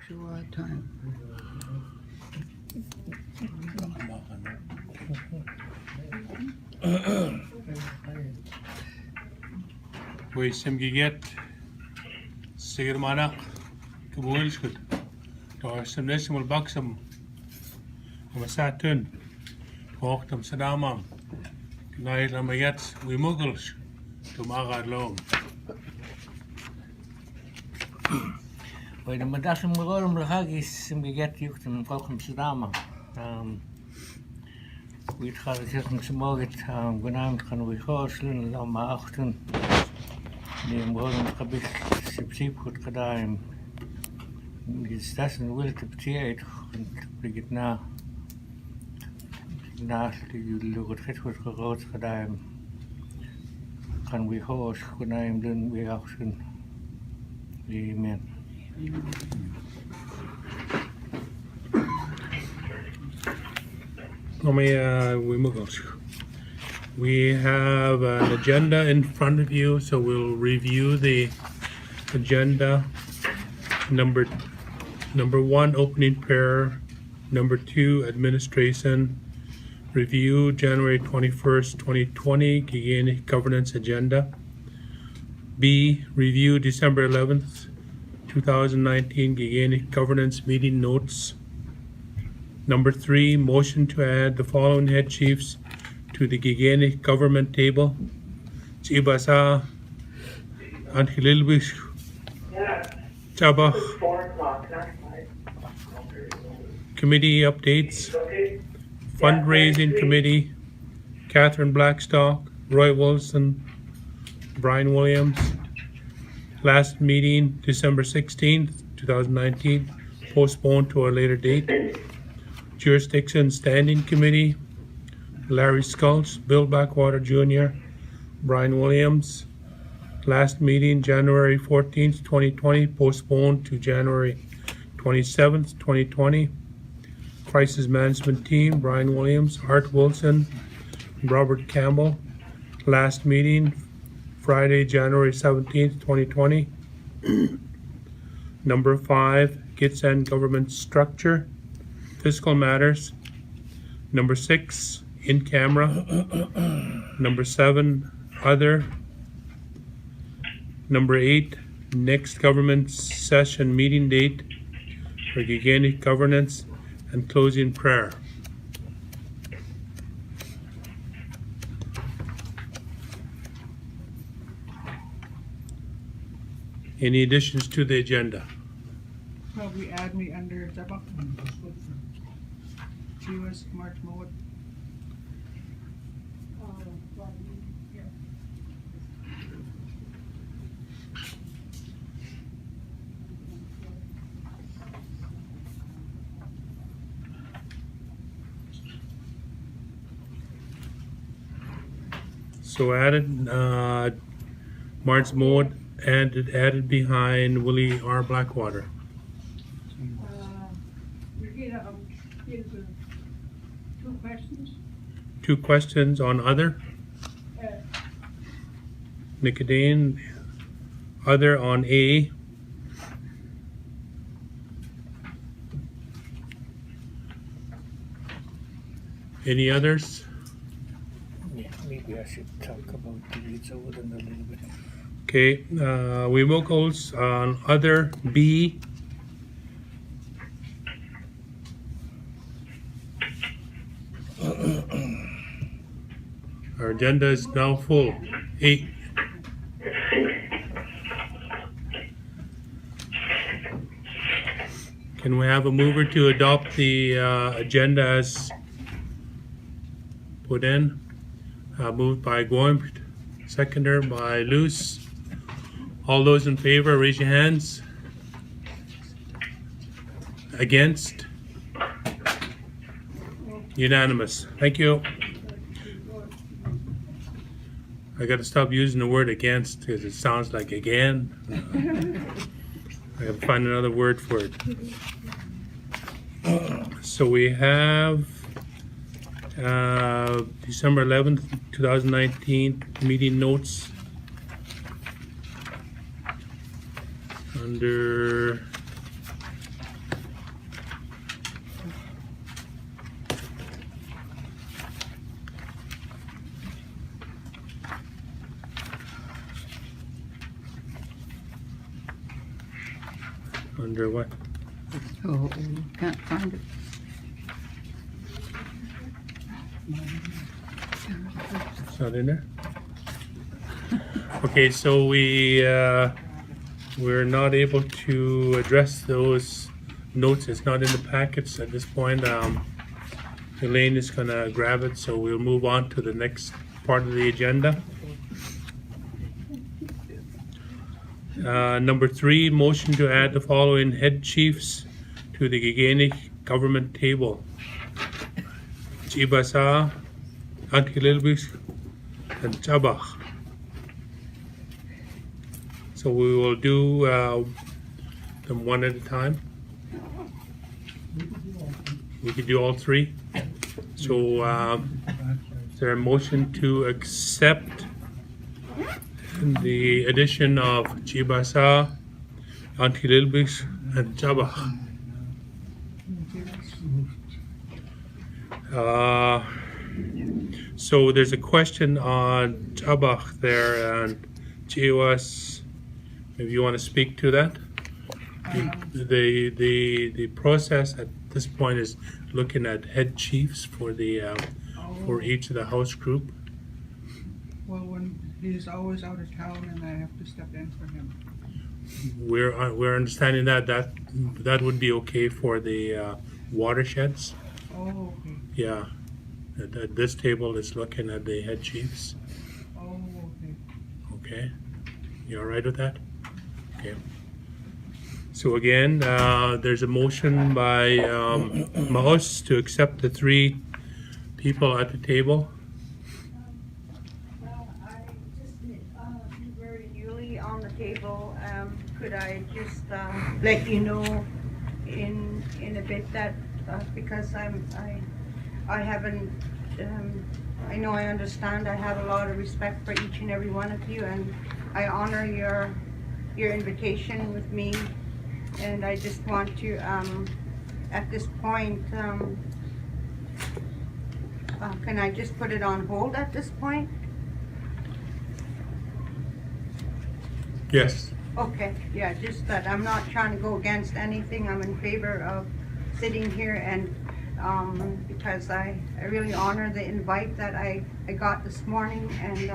Actual time. Wisdom Giget Sigurmana Kabuilskut Dorsum Decimal Buxum Masatun Hochtum Sadamam Night Lamayets Wimuggles to Magad Loam. Bij de middag om de hagis hem geget jucht en volkom Sadama. We het gaat zeggen ze mogen genaamd gaan we hooslen dan maar achten. Die mogen heb ik subsiep goed gedaan. Is dat een wil te betalen en ik het na jullie het goed gerood gedaan. Gaan we hoos genaamd doen we achten. Amen. We have an agenda in front of you, so we'll review the agenda. Number 1, opening prayer. Number 2, administration. Review January 21st, 2020, Gigeenix governance agenda. B, review December 11th, 2019 Gigeenix governance meeting notes. Number 3, motion to add the following head chiefs to the Gigeenix government table. Chibasa, Angelilbish, Chabach. Committee updates. Fundraising committee, Catherine Blackstock, Roy Wilson, Brian Williams. Last meeting, December 16th, 2019, postponed to a later date. Jurisdiction Standing Committee, Larry Skulls, Bill Backwater Jr., Brian Williams. Last meeting, January 14th, 2020, postponed to January 27th, 2020. Crisis Management Team, Brian Williams, Art Wilson, Robert Campbell. Last meeting, Friday, January 17th, 2020. Number 5, Gitxsan government structure, fiscal matters. Number 6, in camera. Number 7, other. Number 8, next government session meeting date for Gigeenix governance, and closing prayer. Any additions to the agenda? Probably add me under Zabak. GUS March Mode. So added March Mode added behind Willie R. Blackwater. Two questions. 2 questions on other. Nicodine, other on A. Any others? Yeah, maybe I should talk about the over them a little bit. Okay, we will go on other B. Our agenda is now full. 8. Can we have a mover to adopt the agenda as put in? Moved by Goimpt, seconder by Luce. All those in favor, raise your hands. Against? Unanimous. Thank you. I got to stop using the word against because it sounds like again. I got to find another word for it. So we have December 11th, 2019 meeting notes under Under what? Oh, can't find it. It's not in there? Okay, so we're not able to address those notes. It's not in the packets at this point. Elaine is gonna grab it, so we'll move on to the next part of the agenda. Number 3, motion to add the following head chiefs to the Gigeenix government table. Chibasa, Antililbis, and Chabach. So we will do them one at a time. We could do all 3. So is there a motion to accept the addition of Chibasa, Antililbis, and Chabach? So there's a question on Chabach there, and Chiwas, if you want to speak to that. The process at this point is looking at head chiefs for the for each of the house group. Well, when he's always out of town and I have to step in for him. We're understanding that would be okay for the watersheds. Oh, okay. Yeah, at this table is looking at the head chiefs. Oh, okay. Okay, you all right with that? Okay. So again, there's a motion by Mahos to accept the 3 people at the table. Well, I just, very newly on the table, could I just let you know in a bit that, because I haven't, I know I understand, I have a lot of respect for each and every one of you, and I honor your invitation with me, and I just want to, at this point, can I just put it on hold at this point? Yes. Okay, yeah, just that I'm not trying to go against anything. I'm in favor of sitting here, and because I really honor the invite that I got this morning, and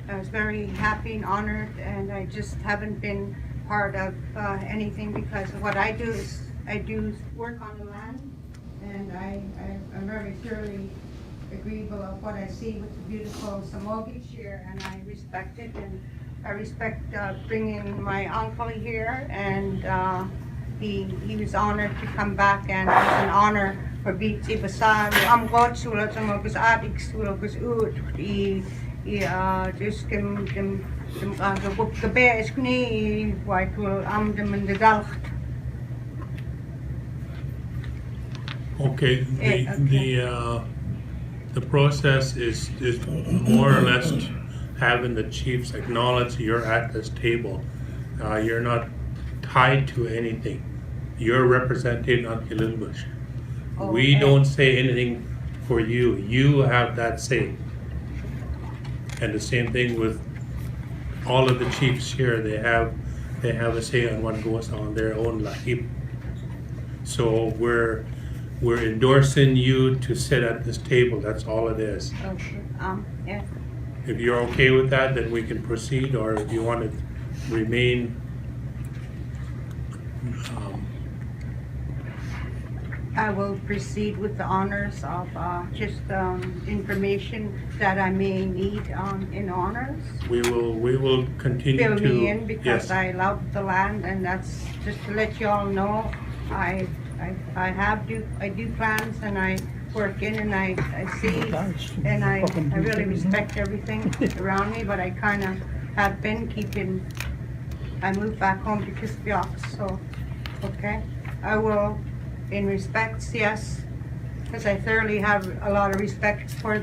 I was very happy and honored, and I just haven't been part of anything, because what I do is I do work on the land, and I'm very thoroughly agreeable of what I see with the beautiful Samogich here, and I respect it, and I respect bringing my uncle here, and he was honored to come back, and it's an honor for Biti Basar. I'm God sulat sama gus adik sulat gus ut just kem the bear is kni white will them in the galcht. Okay. The process is more or less having the chiefs acknowledge you're at this table. You're not tied to anything. You're representing Antililbush. We don't say anything for you. You have that say. And the same thing with all of the chiefs here. They have a say on what goes on their own lahib. So we're endorsing you to sit at this table. That's all it is. Okay, yeah. If you're okay with that, then we can proceed, or if you want to remain. I will proceed with the honors of just information that I may need in honors. We will continue Fill to. me in, because Yes. I love the land, and that's just to let you all know. I do plans, and I work in, and I see, and I really respect everything around me, but I kind of have been keeping. I moved back home to Kispiox, so okay. I will, in respects, yes, because I thoroughly have a lot of respect for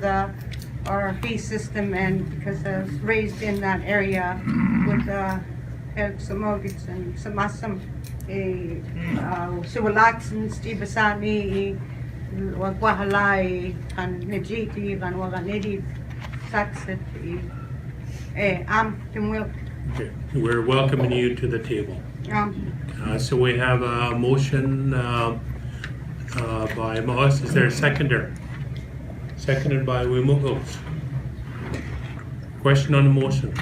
our fee system, and because I was raised in that area with Help Samogits and Samasam, Suwalaksan, Stibasani, Wagwahalai, and Nejiti, and Waganidi, Saxit, Am Timwil, Okay, we're welcoming you to the table. So we have a motion by Moss. Is there a seconder? Seconded by Wimukos. Question on the motion.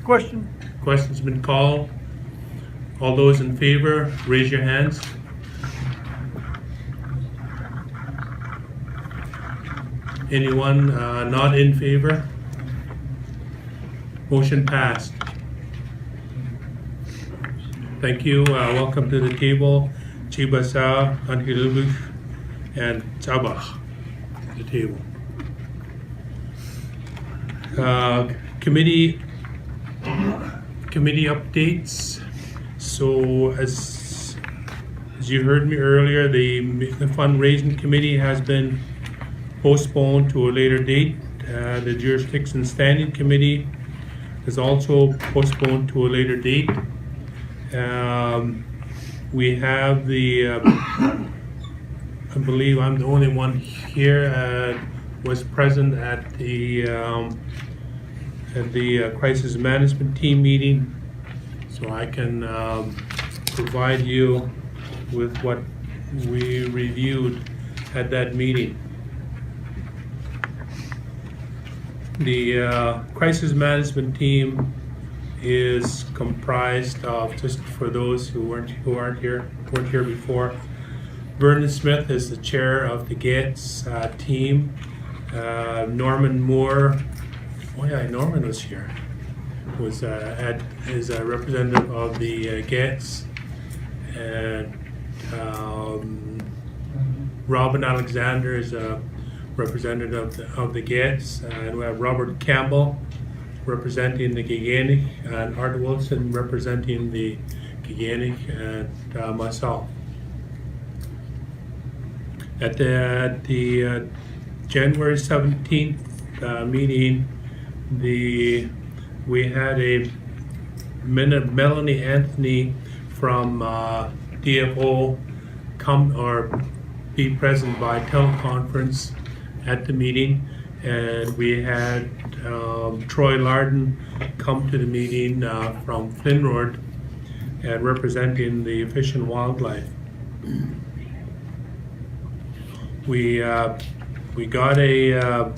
Question. Question's been called. All those in favor, raise your hands. Anyone not in favor? Motion passed. Thank you. Welcome to the table, Chibasa, Anhilubush, and Sabah. The table. Committee updates. So as you heard me earlier, the fundraising committee has been postponed to a later date. The jurisdiction standing committee is also postponed to a later date. We have the, I believe I'm the only one here, was present at the crisis management team meeting, so I can provide you with what we reviewed at that meeting. The crisis management team is comprised of, just for those who weren't here before, Vernon Smith is the chair of the Gitxsan team. Norman Moore, oh yeah, Norman was here. Is a representative of the Gitxsan, and Robin Alexander is a representative of the Gitxsan, and we have Robert Campbell representing the Gigeenix, and Art Wilson representing the Gigeenix, and myself. At the January 17th meeting, we had a Melanie Anthony from DFO come or be present by teleconference at the meeting, and we had Troy Larden come to the meeting from Flinroad and representing the Fish and Wildlife. We got a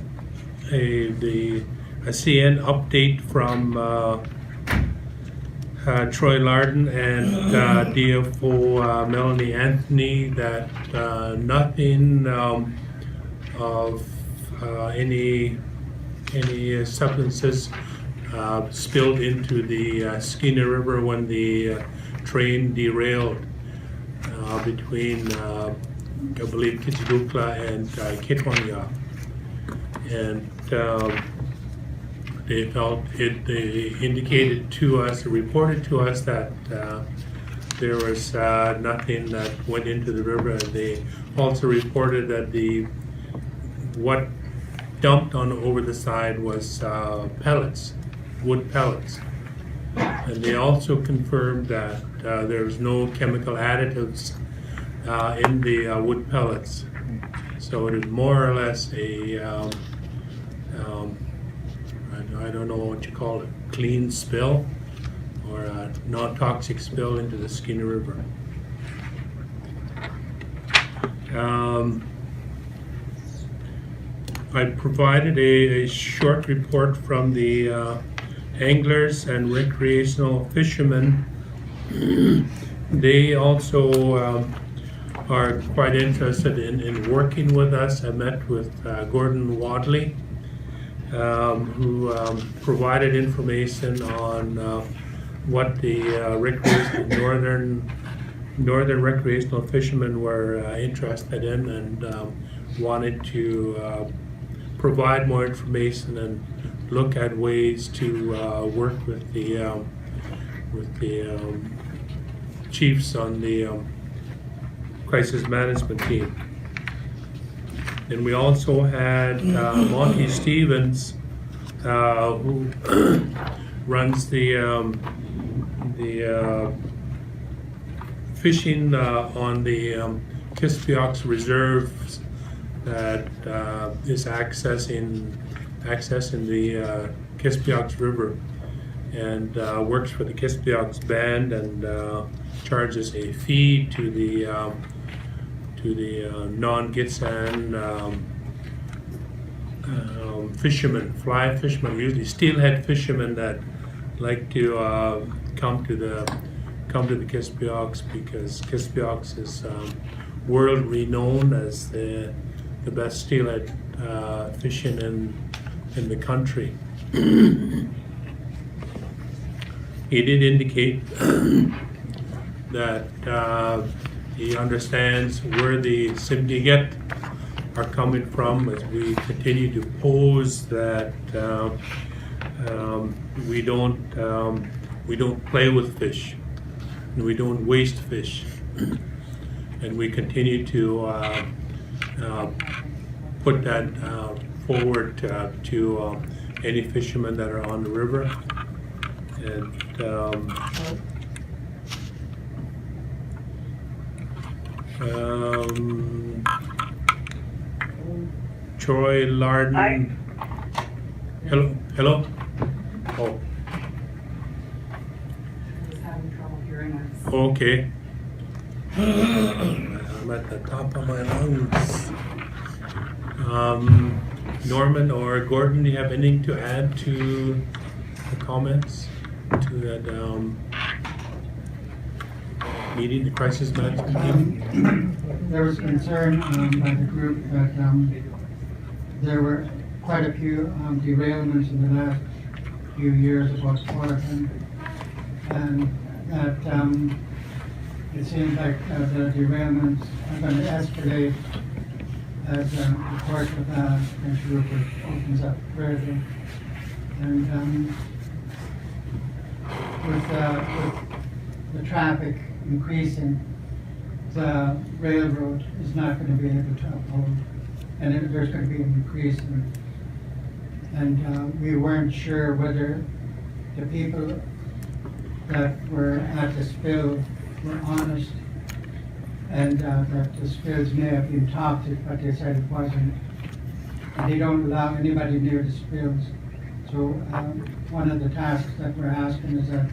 CN update from Troy Larden and DFO Melanie Anthony that nothing of any substances spilled into the Skeena River when the train derailed between I believe Kitchidukla and Kitwanya, and they indicated to us, reported to us that there was nothing that went into the river, and they also reported that what dumped on over the side was pellets, wood pellets, and they also confirmed that there's no chemical additives in the wood pellets. So it is more or less a I don't know what you call it, clean spill or a non-toxic spill into the Skeena River. I provided a short report from the anglers and recreational fishermen. They also are quite interested in working with us. I met with Gordon Wadley, who provided information on what the northern recreational fishermen were interested in, and wanted to provide more information and look at ways to work with the chiefs on the crisis management team. And we also had Monty Stevens, who runs the fishing on the Kispiox reserves that is accessing access in the Kispiox River, and works for the Kispiox band, and charges a fee to the non-Gitxsan fishermen, fly fishermen, usually steelhead fishermen that like to come to the Kispiox, because Kispiox is world renowned as the best steelhead fishing in the country. He did indicate that he understands where the Simgiget are coming from, as we continue to pose that we don't play with fish, and we don't waste fish, and we continue to put that forward to any fishermen that are on the river. And Troy Larden. Hi. Hello. Oh, Just having trouble hearing us. okay. I'm at the top of my lungs. Norman or Gordon, do you have anything to add to the comments to that meeting, the crisis management meeting? There was concern by the group that there were quite a few derailments in the last few years about Portland, and that it seems like the derailments are going to escalate as the course of the river opens up further. And with the traffic increasing, the railroad is not going to be able to uphold, and there's going to be an increase and we weren't sure whether the people that were at the spill were honest, and that the spills may have been toxic, but they said it wasn't. And they don't allow anybody near the spills. So one of the tasks that we're asking is that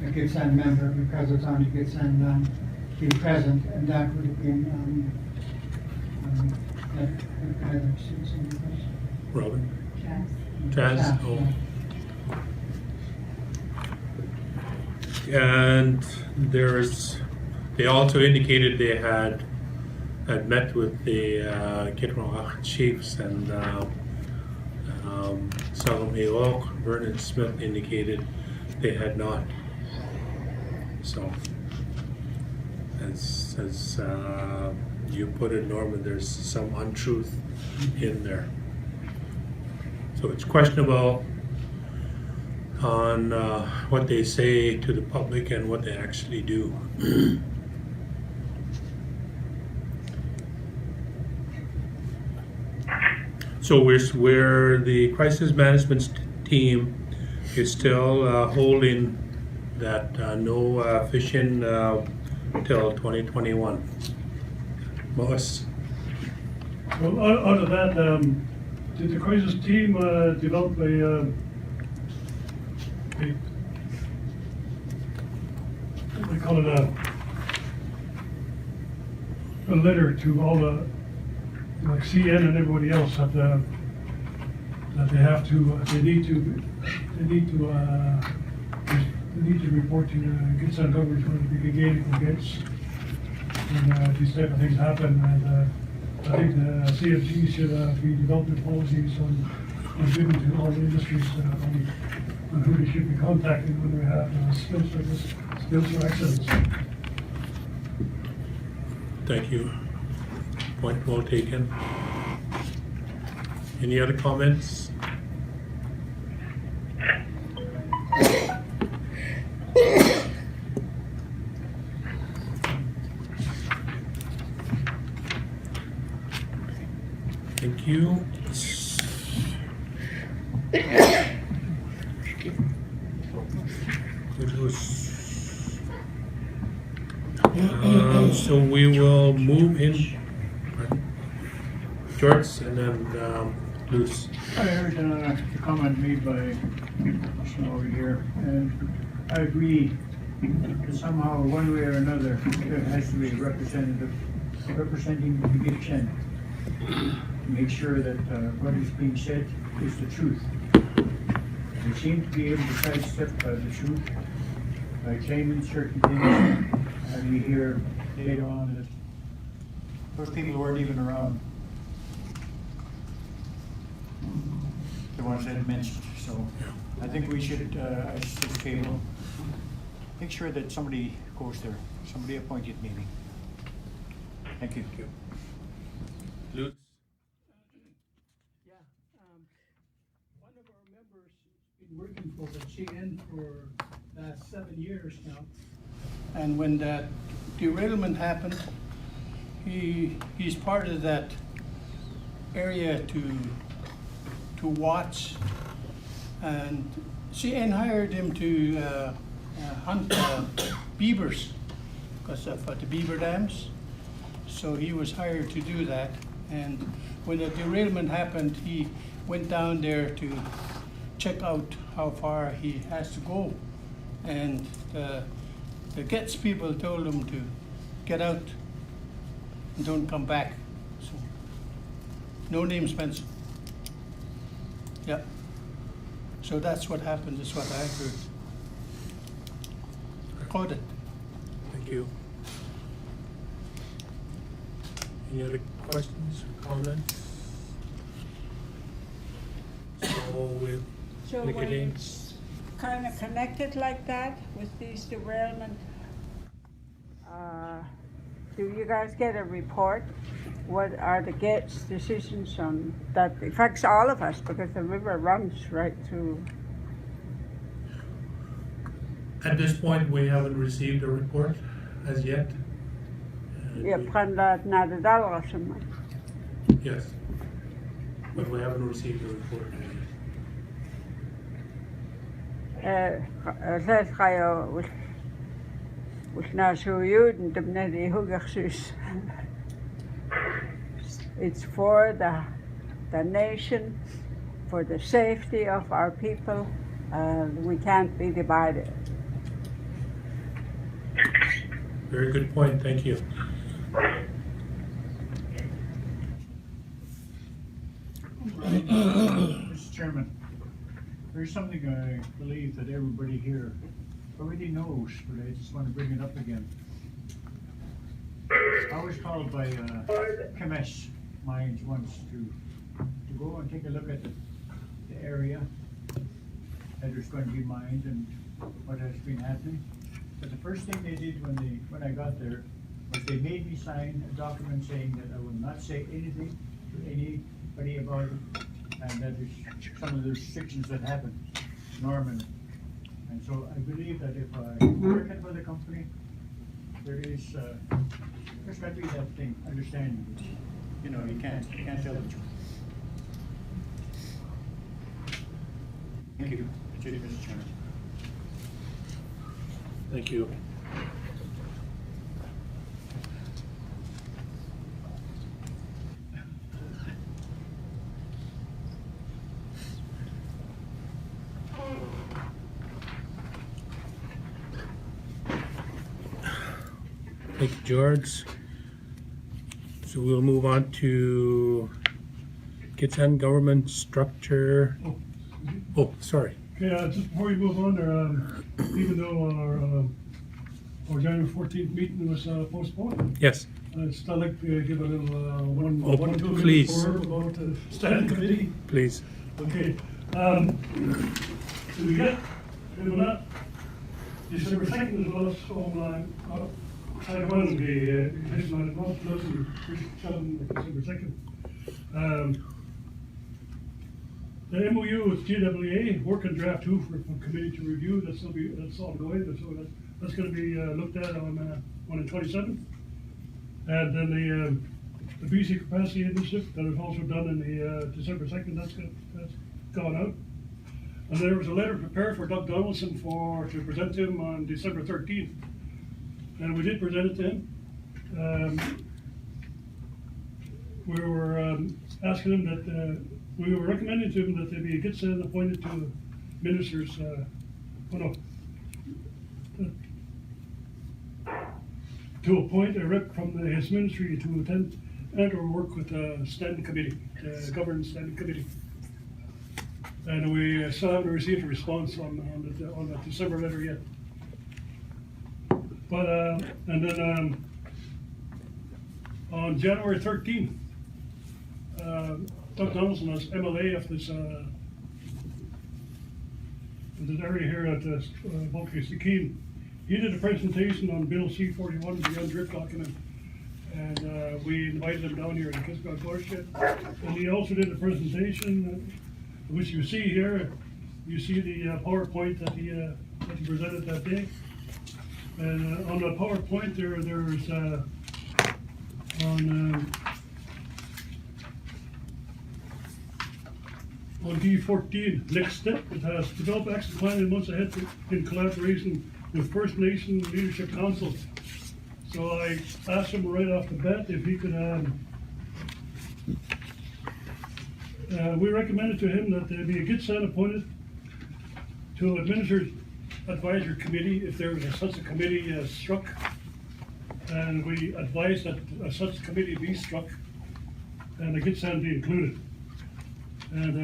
a Gitxsan member, because it's on the Gitxsan land, be present, and that would have been Robin? Chaz. Chaz? Oh. And they also indicated they had met with the Gitxsan chiefs, and Salom Hayok, Vernon Smith indicated they had not. So, as you put it, Norman, there's some untruth in there. So it's questionable on what they say to the public and what they actually do. So we're the crisis management team is still holding that no fishing till 2021. Moss? Well, out of that, did the crisis team develop a what do they call it, a letter to all the, like CN and everybody else that they need to report to the Gitxsan government when the Gigeenix events, and these type of things happen. And I think the CFG should be developing policies on giving to all the industries on who they should be contacting when they have spills like this, spills or accidents. Thank you. Point well taken. Any other comments? Thank you. So we will move in, George, and then Loose. I heard the comment made by someone over here, and I agree that somehow, one way or another, there has to be a representative representing the Gitxsan to make sure that what is being said is the truth. They seem to be able to sidestep the truth by claiming certain things, and we hear later on that those people weren't even around. The ones that I mentioned, so I think we should, as this table, make sure that somebody goes there, somebody appointed maybe. Thank you. Loose. Yeah, one of our members has been working for the GN for last 7 years now. And when that derailment happened, he's part of that area to watch, and CN hired him to hunt beavers because of the beaver dams. So he was hired to do that, and when the derailment happened, he went down there to check out how far he has to go, and the Gets people told him to get out and don't come back. So, no name Spencer. Yeah. So that's what happened, is what I heard. Quoted. Thank you. Any other questions or comments? So with So when Gitxsan, it's kind of connected like that with these derailment, do you guys get a report? What are the Gets decisions on that affects all of us, because the river runs right through? at this point, we haven't received a report as yet. Yeah, nadadal naman. Yes, but we haven't received a report. Says kayo was nasuyod and dibnadi hugaksus. It's for the nation, for the safety of our people. We can't be divided. Very good point, thank you. Mr. Chairman, there's something I believe that everybody here already knows, but I just want to bring it up again. I was called by Chemesh Mines once to go and take a look at the area that there's going to be mined and what has been happening. But the first thing they did when I got there was they made me sign a document saying that I will not say anything to anybody about it, and that is some of the restrictions that happened normally. And so I believe that if I'm working for the company, there's got to be that thing, understanding. You know, you can't tell the truth. Thank you, Mr. Chairman. Thank you. Thank you, George. So we'll move on to Gitxsan government structure. Oh, sorry. Okay, just before we move on there, even though our January 14th meeting was postponed, Yes, I'd still like to give a little Oh, 2 minute please. blurb about the standing committee. please. Okay, so we get, December 2nd is last online, I wanted to be, it's not closing, December 2nd. The MOU with GWA, working draft 2 for committee to review, that's ongoing, so that's gonna be looked at on the 27th. And then the BC capacity initiative that was also done in the December 2nd, that's gone out. And there was a letter prepared for Doug Donaldson to present to him on December 13th. And we did present it to him. We were asking him that we were recommending to him that they be Gitxsan appointed to ministers, to appoint a rep from his ministry to attend and or work with the standing committee, the governance standing committee. And we still haven't received a response on the December letter yet. But, and then on January 13th, Doug Donaldson, as MLA of this area here at Gitxsan, he did a presentation on Bill C-41, the undrift document, and we invited him down here to Kisco Gorship. And he also did a presentation, which you see here. You see the PowerPoint that he presented that day. And on the PowerPoint there's on D14, next step, it has develop action plan in months ahead in collaboration with First Nation Leadership Council. So I asked him right off the bat if he could, we recommended to him that there be a Gitxsan appointed to administer advisory committee if there was such a committee struck. And we advised that such committee be struck and the Gitxsan be included. And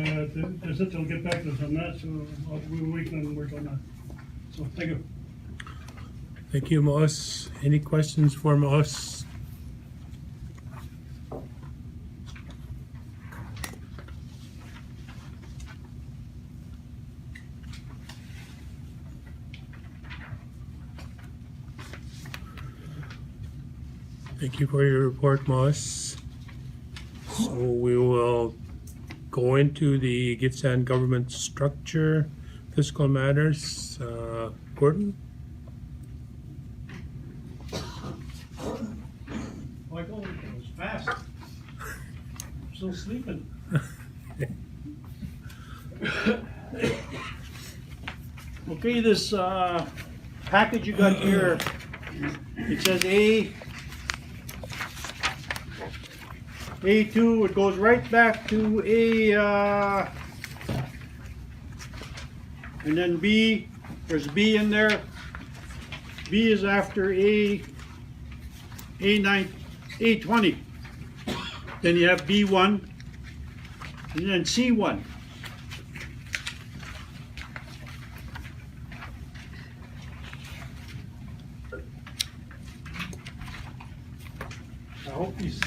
they said they'll get back to us on that, so we're waiting and work on that. So thank you. Thank you, Moss. Any questions for Moss? Thank you for your report, Moss. So we will go into the Gitxsan government structure, fiscal matters. Gordon? Michael, it was fast. I'm still sleeping. Okay, this package you got here, it says A2, it goes right back to A, and then B, there's B in there. B is after A9, A20. Then you have B1, and then C1. I hope he's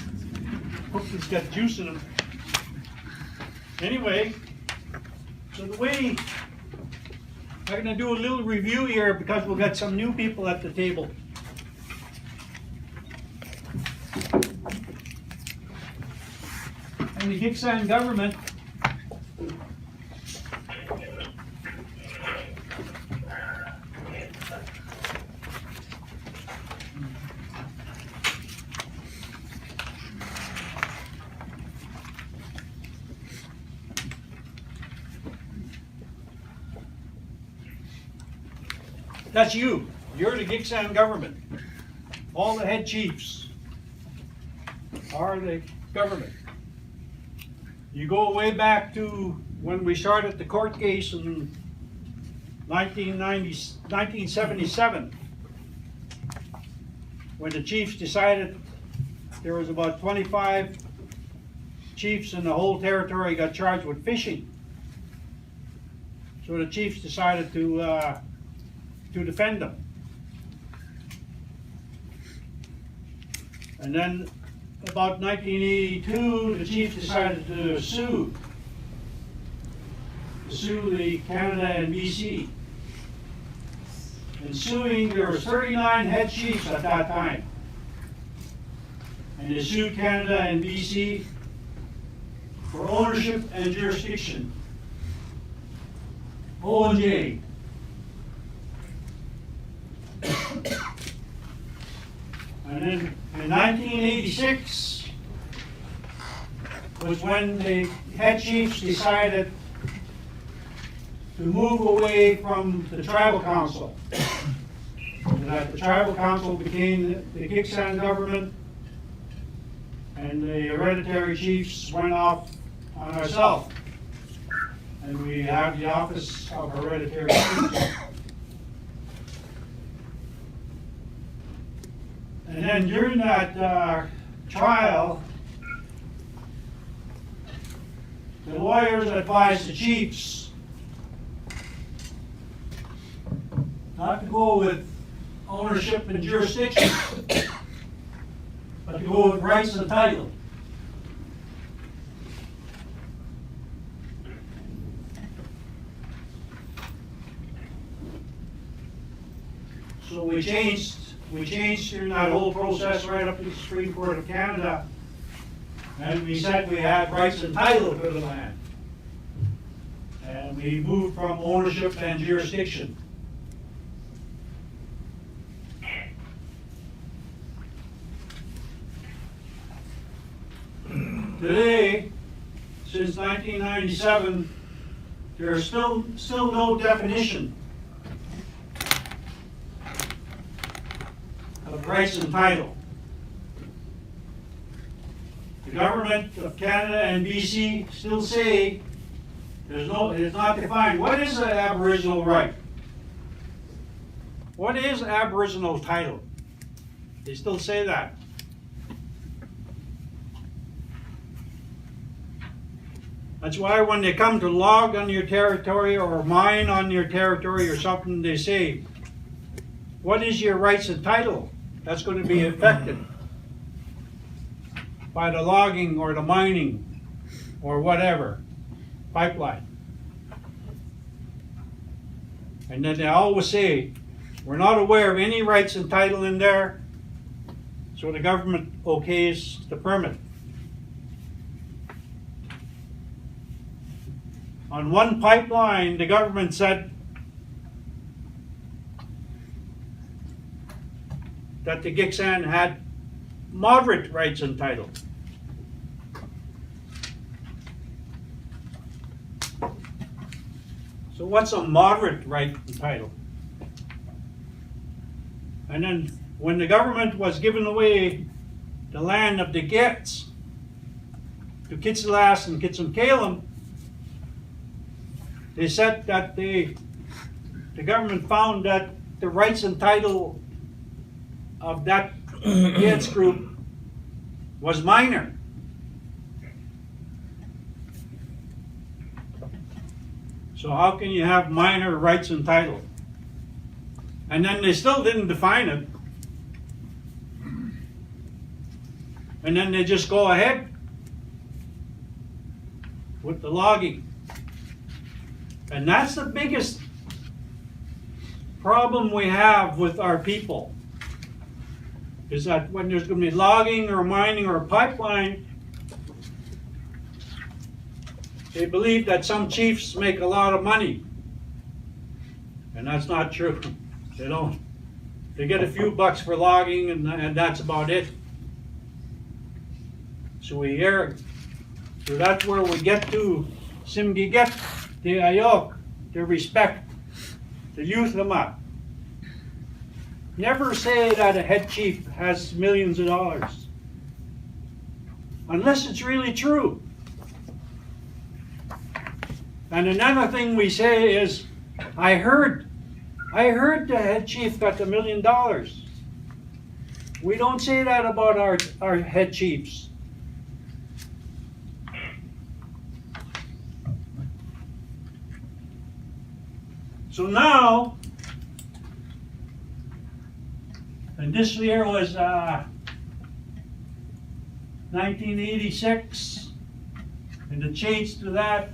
got juice in them. Anyway, so the way I'm going to do a little review here because we've got some new people at the table. And the Gitxsan government that's you. You're the Gitxsan government. All the head chiefs are the government. You go way back to when we started the court case in 1977, when the chiefs decided there was about 25 chiefs in the whole territory got charged with fishing. So the chiefs decided to defend them. And then about 1982, the chiefs decided to sue the Canada and BC. And suing, there were 39 head chiefs at that time. And they sued Canada and BC for ownership and jurisdiction. O&J. And then in 1986 was when the head chiefs decided to move away from the tribal council. And that the tribal council became the Gitxsan government, and the hereditary chiefs went off on ourselves. And we have the office of hereditary chieftain. And then during that trial, the lawyers advised the chiefs not to go with ownership and jurisdiction, but to go with rights and title. So we changed during that whole process right up to the Supreme Court of Canada, and we said we had rights and title to the land. And we moved from ownership and jurisdiction. Today, since 1997, there is still no definition of rights and title. The government of Canada and BC still say it is not defined. What is an Aboriginal right? What is Aboriginal title? They still say that. That's why when they come to log on your territory or mine on your territory or something, they say, what is your rights and title? That's going to be affected by the logging or the mining or whatever, pipeline. And then they always say, we're not aware of any rights and title in there, so the government okays the permit. On one pipeline, the government said that the Gitxsan had moderate rights and title. So what's a moderate right and title? And then when the government was giving away the land of the Gits to Kitsilas and Gitxsan, they said that the government found that the rights and title of that Gits group was minor. So how can you have minor rights and title? And then they still didn't define it. And then they just go ahead with the logging. And that's the biggest problem we have with our people, is that when there's going to be logging or mining or a pipeline, they believe that some chiefs make a lot of money. And that's not true. They don't. They get a few bucks for logging and that's about it. So so that's where we get to Simgiget, the Ayok, the respect, the Youthama. Never say that a head chief has millions of dollars. Unless it's really true. And another thing we say is, I heard the head chief got $1 million. We don't say that about our head chiefs. So now, and this year was 1986, and it changed to that,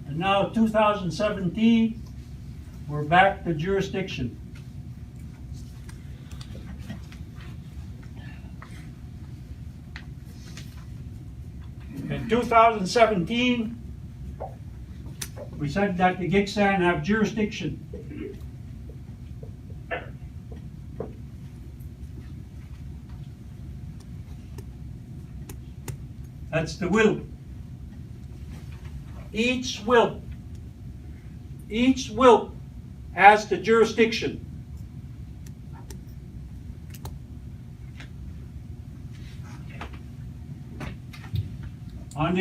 and now 2017, we're back to jurisdiction. In 2017, we said that the Gitxsan have jurisdiction. That's the will. Each will has the jurisdiction. And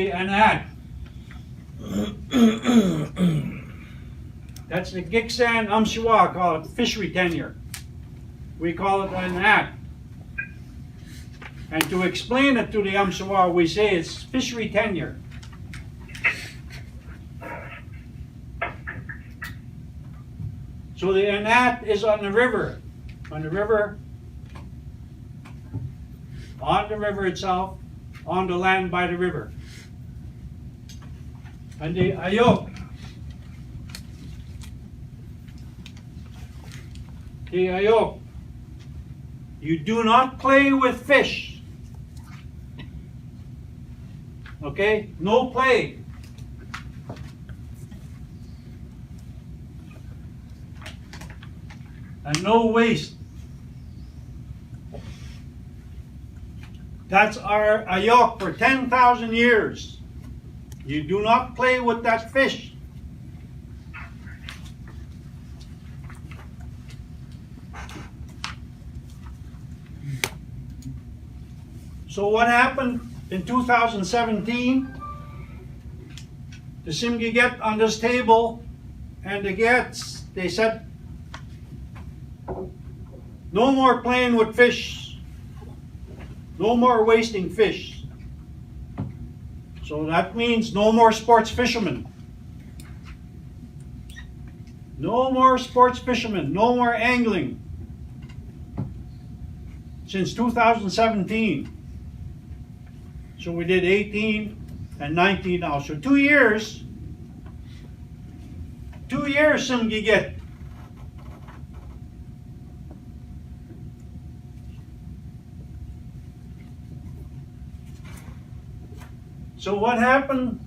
That's the Gitxsan Umshawa, call it fishery tenure. We call it an act. And to explain it to the Umshawa, we say it's fishery tenure. So the anat is on the river, on the river itself, on the land by the river. And the ayok, you do not play with fish. Okay? No play. And no waste. That's our ayok for 10,000 years. You do not play with that fish. So what happened in 2017? The Simgi get on this table, and the Gets, they said, no more playing with fish. No more wasting fish. So that means no more sports fishermen. No more sports fishermen. No more angling. Since 2017. So we did 18 and 19 now. So 2 years. 2 years Simgi get. So what happened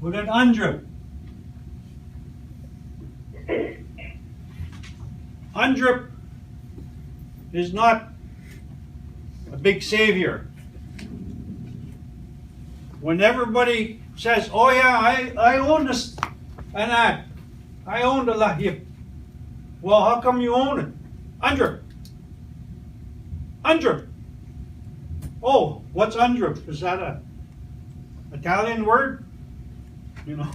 with an UNDRIP? UNDRIP is not a big savior. When everybody says, oh yeah, I own this anat, I own the lahip. Well, how come you own it? UNDRIP. UNDRIP. Oh, what's UNDRIP? Is that a Italian word? You know.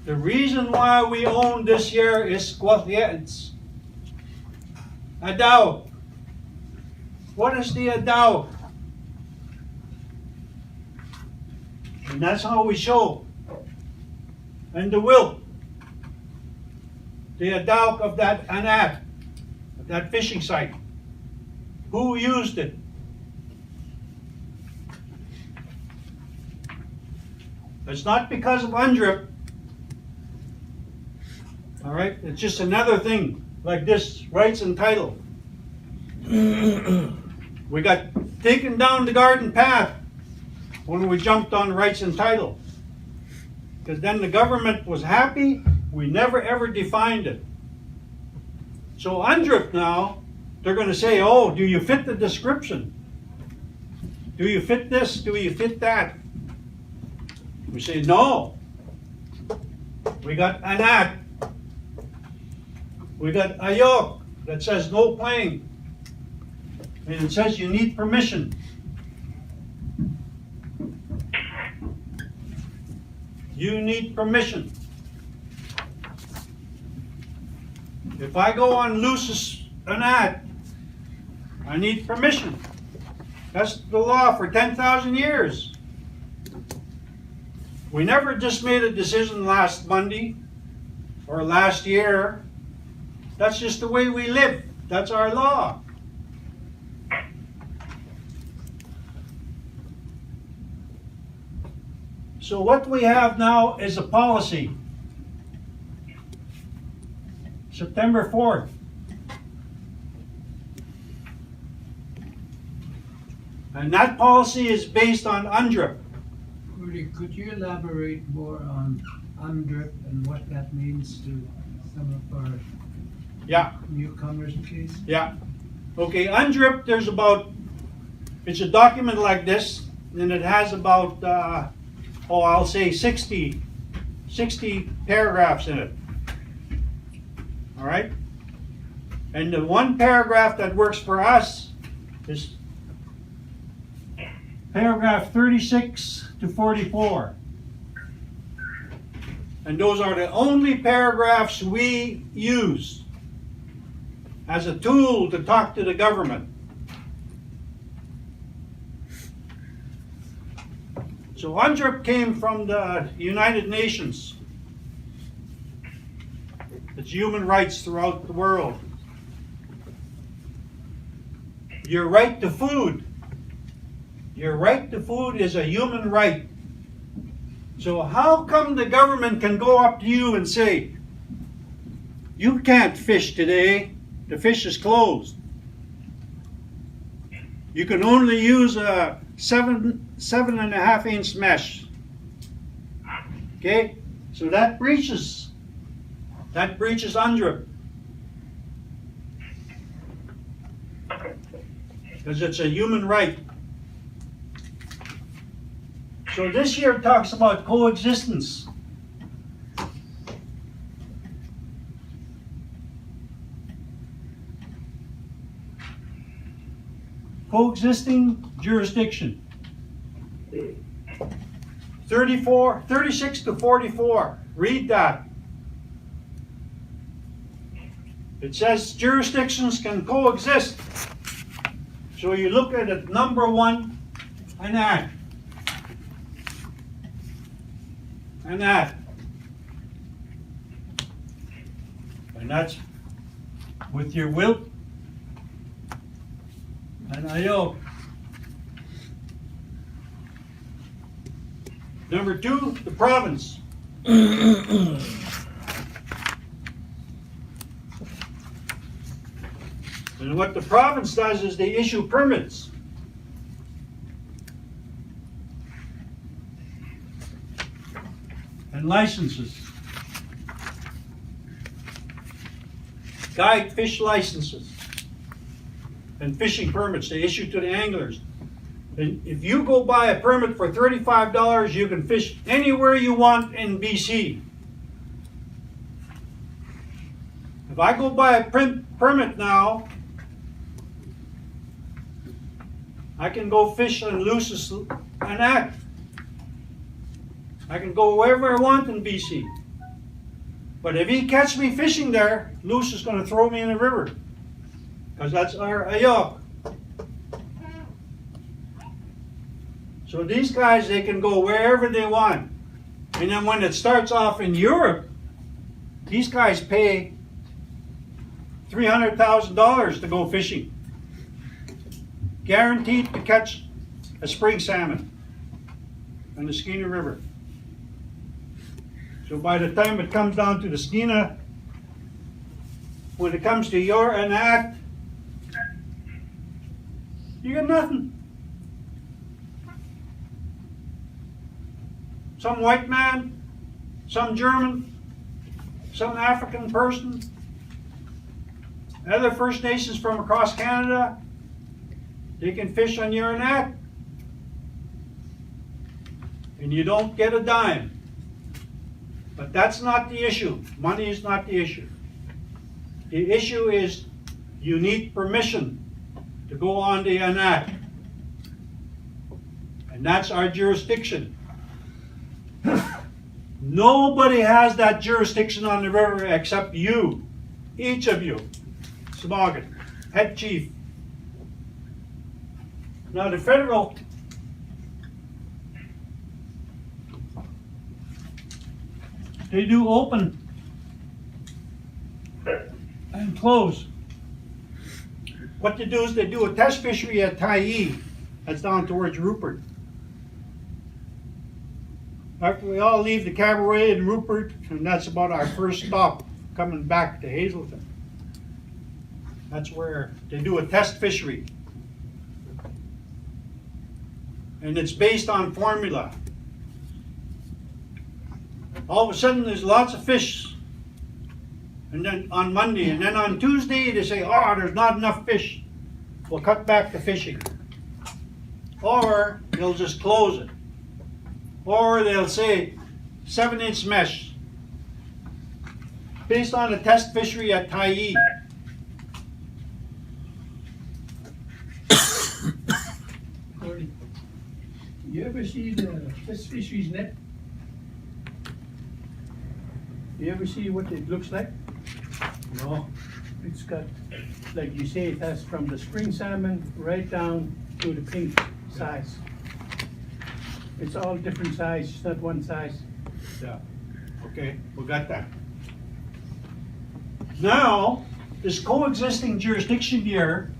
The reason why we own this year is Squathiets. Adaw. What is the Adaw? And that's how we show. And the will. The Adaw of that anat, of that fishing site. Who used it? It's not because of UNDRIP. All right? It's just another thing like this, rights and title. We got taken down the garden path when we jumped on rights and title. Because then the government was happy, we never ever defined it. So UNDRIP now, they're going to say, oh, do you fit the description? Do you fit this? Do you fit that? We say, no. We got anat. We got ayok that says no playing. And it says you need permission. You need permission. If I go on loose anat, I need permission. That's the law for 10,000 years. We never just made a decision last Monday or last year. That's just the way we live. That's our law. So what we have now is a policy. September 4th. And that policy is based on UNDRIP. Rudy, could you elaborate more on UNDRIP and what that means to some of our newcomers, please? Yeah. Okay, UNDRIP, there's about, it's a document like this, and it has about, I'll say 60 paragraphs in it. All right? And the one paragraph that works for us is paragraph 36 to 44. And those are the only paragraphs we use as a tool to talk to the government. So UNDRIP came from the United Nations. It's human rights throughout the world. Your right to food. Your right to food is a human right. So how come the government can go up to you and say, you can't fish today, the fish is closed. You can only use a 7.5 inch mesh. Okay? So that breaches UNDRIP. Because it's a human right. So this here talks about coexistence. Coexisting jurisdiction. 36 to 44. Read that. It says jurisdictions can coexist. So you look at it, number 1, an act. An act. And that's with your will and a yoke. Number 2, the province. And what the province does is they issue permits. And licenses. Guide fish licenses. And fishing permits they issue to the anglers. And if you go buy a permit for $35, you can fish anywhere you want in BC. If I go buy a permit now, I can go fish on Lucis and Act. I can go wherever I want in BC. But if he catch me fishing there, Luce is going to throw me in the river. Because that's our ayok. So these guys, they can go wherever they want. And then when it starts off in Europe, these guys pay $300,000 to go fishing. Guaranteed to catch a spring salmon in the Skeena River. So by the time it comes down to the Skeena, when it comes to your enact, you got nothing. Some white man, some German, some African person, other First Nations from across Canada, they can fish on your enact. And you don't get a dime. But that's not the issue. Money is not the issue. The issue is you need permission to go on the enact. And that's our jurisdiction. Nobody has that jurisdiction on the river except you. Each of you. Smoggin, head chief. Now the federal they do open and close. What they do is they do a test fishery at Tyee, that's down towards Rupert. After we all leave the cabaret in Rupert, and that's about our first stop coming back to Hazelton. That's where they do a test fishery. And it's based on formula. All of a sudden there's lots of fish. And then on Monday, and then on Tuesday they say, oh, there's not enough fish. We'll cut back the fishing. Or they'll just close it. Or they'll say 7-inch mesh. Based on a test fishery at Tyee. see this fisheries net? You ever see what it looks like? No. It's got, like you say, it has from the spring salmon right down to the pink size. It's all different size, it's not one size. Yeah, okay, we got that. Now, this coexisting jurisdiction here,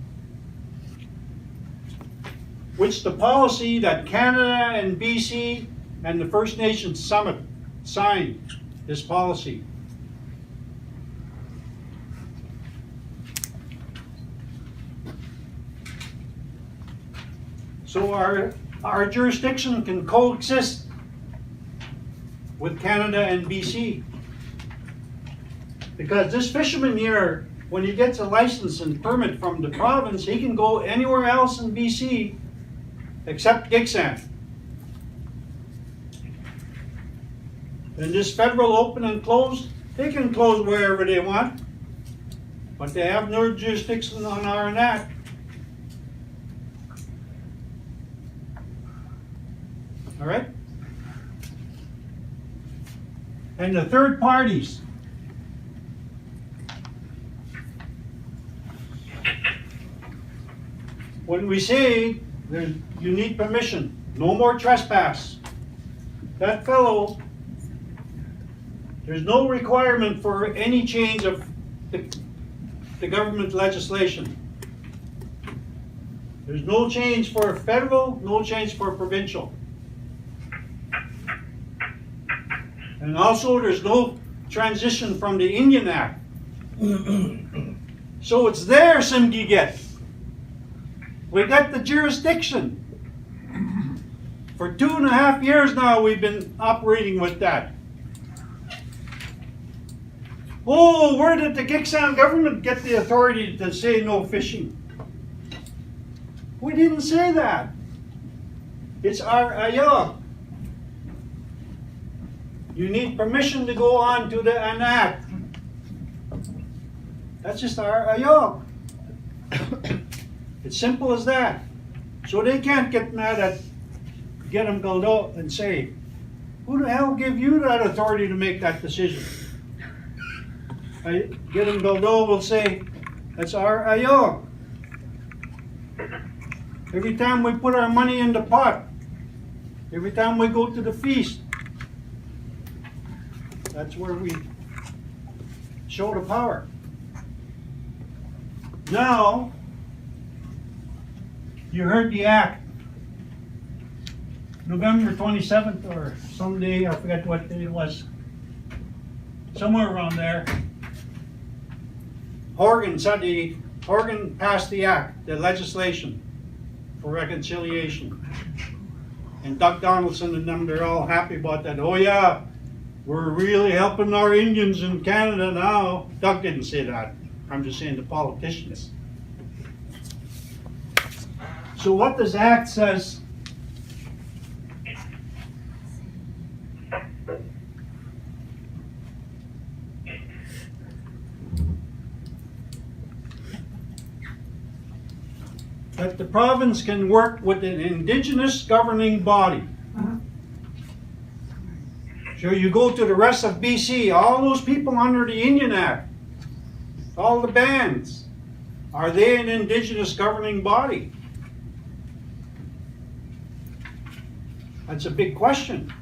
which the policy that Canada and BC and the First Nations Summit signed this policy. So our jurisdiction can coexist with Canada and BC. Because this fisherman here, when he gets a license and permit from the province, he can go anywhere else in BC except Gitxsan. And this federal open and close, they can close wherever they want, but they have no jurisdiction on our net. All right? And the third parties. When we say you need permission, no more trespass, that fellow, there's no requirement for any change of the government legislation. There's no change for federal, no change for provincial. And also there's no transition from the Indian Act. So it's there, Simgiget. We got the jurisdiction. For 2.5 years now we've been operating with that. Oh, where did the Gitxsan government get the authority to say no fishing? We didn't say that. It's our ayah. You need permission to go on to the anak. That's just our ayah. It's simple as that. So they can't get mad at Gitxsan Galdo and say, who the hell gave you that authority to make that decision? Gitxsan Galdo will say, that's our ayah. Every time we put our money in the pot, every time we go to the feast, that's where we show the power. Now, you heard the act. November 27th or some day, I forget what day it was. Somewhere around there. Horgan passed the act, the legislation for reconciliation. And Doug Donaldson and them, they're all happy about that. Oh yeah, we're really helping our Indians in Canada now. Doug didn't say that. I'm just saying the politicians. So what this act says, that the province can work with an indigenous governing body. So you go to the rest of BC, all those people under the Indian Act, all the bands, are they an indigenous governing body? That's a big question,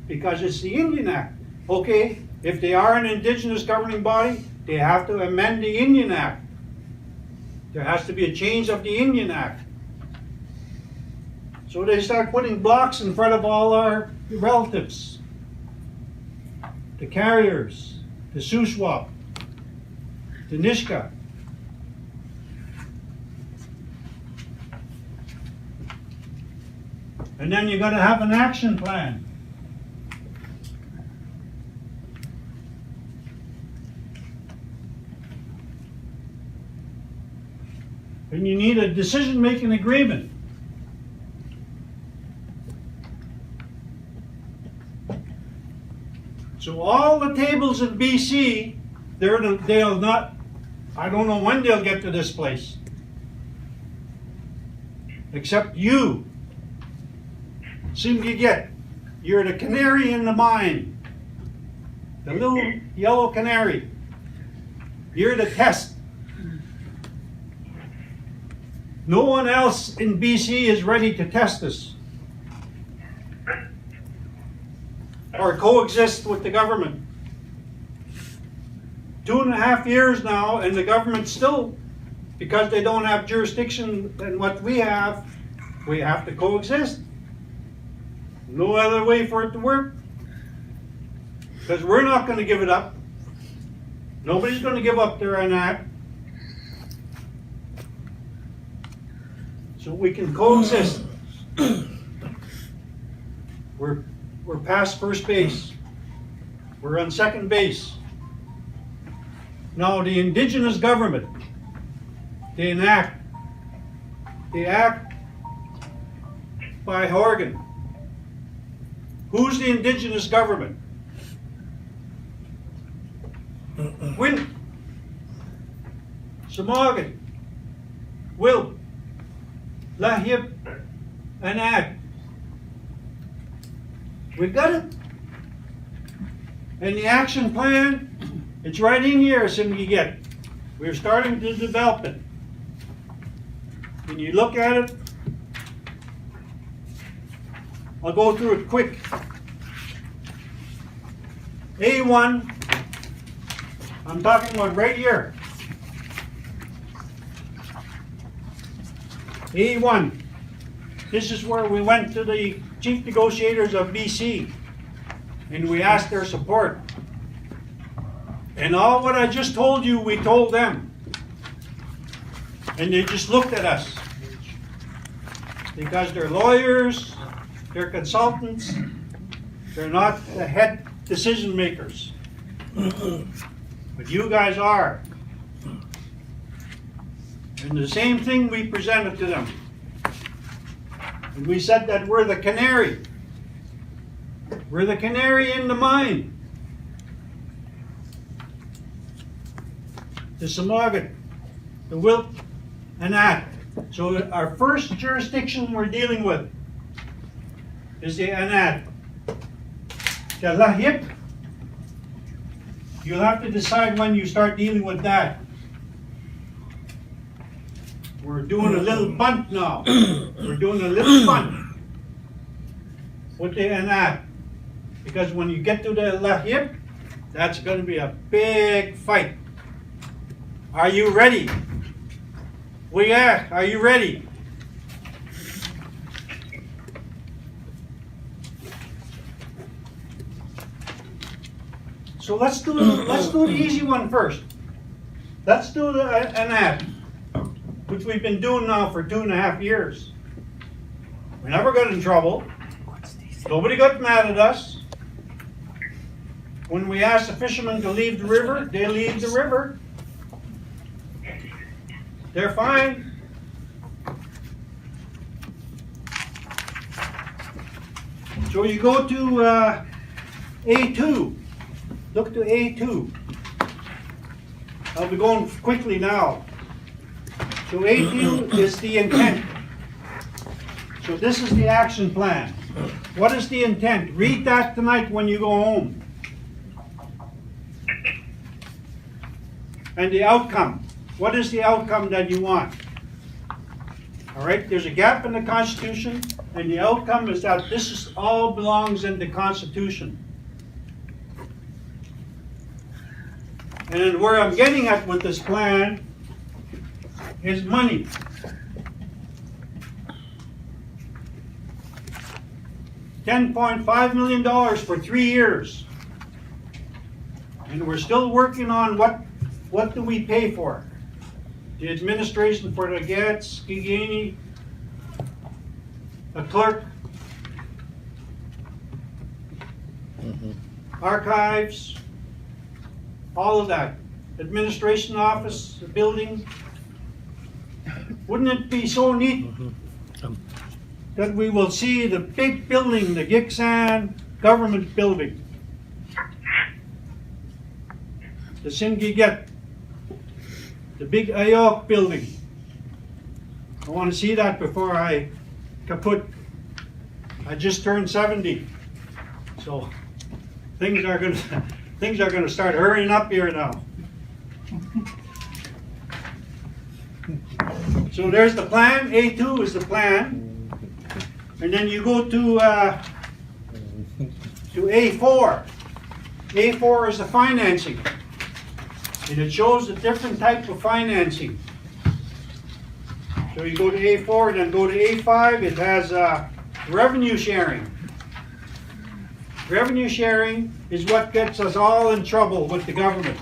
because it's the Indian Act. Okay, if they are an indigenous governing body, they have to amend the Indian Act. There has to be a change of the Indian Act. So they start putting blocks in front of all our relatives. The Carriers, the Shuswap, the Nishka. And then you're going to have an action plan. And you need a decision-making agreement. So all the tables in BC, they'll not, I don't know when they'll get to this place. Except you. Gitxsan, you're the canary in the mine. The little yellow canary. You're the test. No one else in BC is ready to test us or coexist with the government. 2.5 years now, and the government still, because they don't have jurisdiction than what we have to coexist. No other way for it to work. Because we're not going to give it up. Nobody's going to give up their act. So we can coexist. We're past first base. We're on second base. Now the Indigenous government, they act by Horgan. Who's the Indigenous government? Win. Samogan. Will. Lahip. And Ag. We got it. And the action plan, it's right in here, Gitxsan. We're starting to develop it. When you look at it, I'll go through it quick. A1, I'm talking about right here. A1, this is where we went to the chief negotiators of BC and we asked their support. And all what I just told you, we told them. And they just looked at us. Because they're lawyers, they're consultants, they're not the head decision makers. But you guys are. And the same thing we presented to them. And we said that we're the canary. We're the canary in the mine. The Samogan, the Wilt, and that. So our first jurisdiction we're dealing with is the Anat. The Lahip, you'll have to decide when you start dealing with that. We're doing a little bunt now. We're doing a little bunt with the Anat. Because when you get to the Lahip, that's going to be a big fight. Are you ready? We are you ready? So let's do the easy one first. Let's do an ad, which we've been doing now for 2.5 years. We never got in trouble. Nobody got mad at us. When we asked the fishermen to leave the river, they leave the river. They're fine. So you go to A2. Look to A2. I'll be going quickly now. So A2 is the intent. So this is the action plan. What is the intent? Read that tonight when you go home. And the outcome. What is the outcome that you want? All right, there's a gap in the Constitution, and the outcome is that this all belongs in the Constitution. And then where I'm getting at with this plan is money. $10.5 million for 3 years. And we're still working on what do we pay for? The administration for the Gitxsan, a clerk, archives, all of that. Administration office, the building. Wouldn't it be so neat that we will see the big building, the Gitxsan government building? The Gitxsan, the big Ayok building. I want to see that before I kaput I just turned 70. So things are gonna start hurrying up here now. So there's the plan. A2 is the plan. And then you go to A4. A4 is the financing. And it shows the different type of financing. So you go to A4, then go to A5, it has revenue sharing. Revenue sharing is what gets us all in trouble with the government,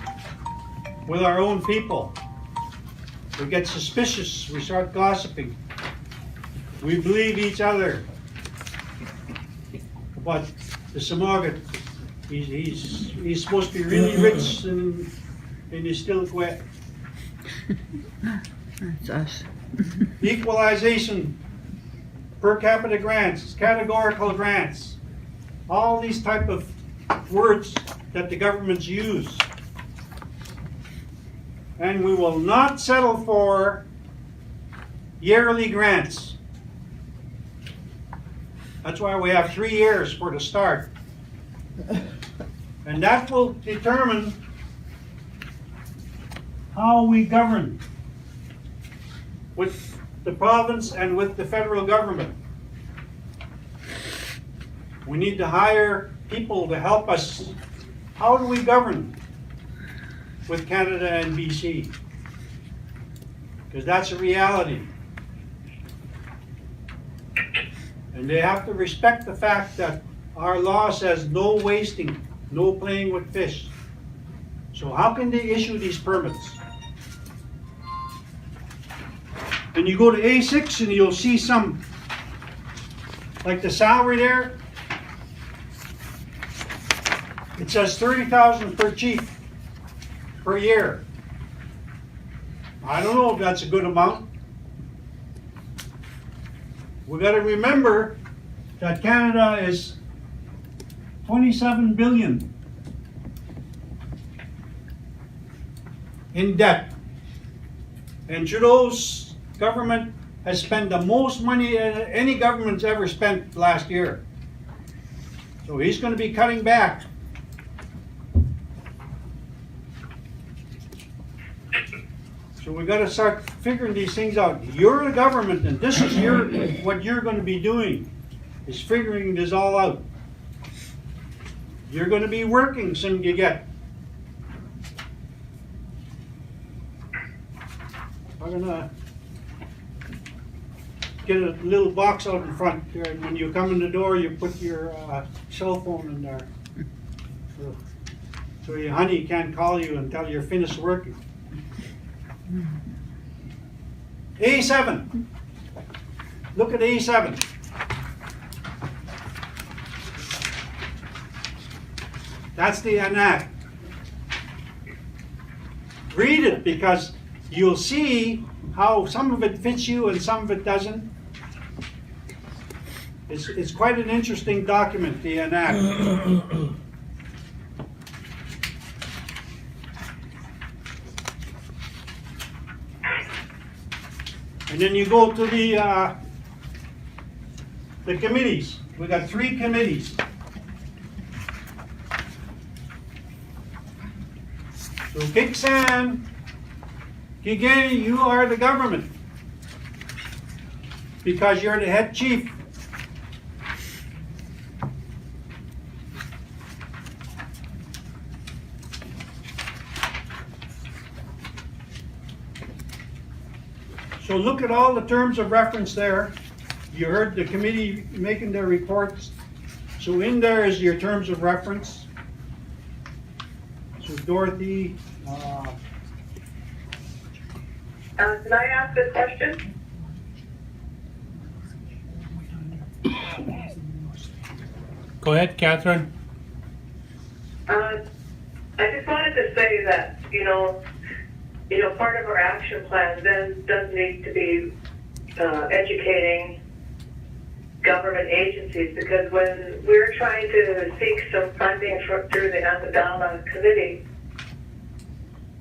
with our own people. We get suspicious, we start gossiping. We believe each other. But the Samogat, he's supposed to be really rich and he's still wet. That's us. Equalization, per capita grants, categorical grants, all these type of words that the governments use. And we will not settle for yearly grants. That's why we have 3 years for the start. And that will determine how we govern with the province and with the federal government. We need to hire people to help us. How do we govern with Canada and BC? Because that's a reality. And they have to respect the fact that our law says no wasting, no playing with fish. So how can they issue these permits? And you go to A6 and you'll see some, like the salary there, it says 30,000 per chief per year. I don't know if that's a good amount. We got to remember that Canada is 27 billion in debt. And Trudeau's government has spent the most money any government's ever spent last year. So he's going to be cutting back. So we got to start figuring these things out. You're the government, and this is what you're going to be doing, is figuring this all out. You're going to be working some you get. I'm gonna get a little box out in front there, and when you come in the door, you put your cell phone in there, so your honey can't call you until you're finished working. A7. Look at A7. That's the enact. Read it, because you'll see how some of it fits you and some of it doesn't. It's quite an interesting document, the enact. And then you go to the committees. We got 3 committees. So Gitxsan, Gigeenix, you are the government because you're the head chief. So look at all the terms of reference there. You heard the committee making their reports. So in there is your terms of reference. So Dorothy. Can I ask a question? Go ahead, Catherine. I just wanted to say that, part of our action plan then does need to be educating government agencies, because when we're trying to seek some funding through the Amidala Committee,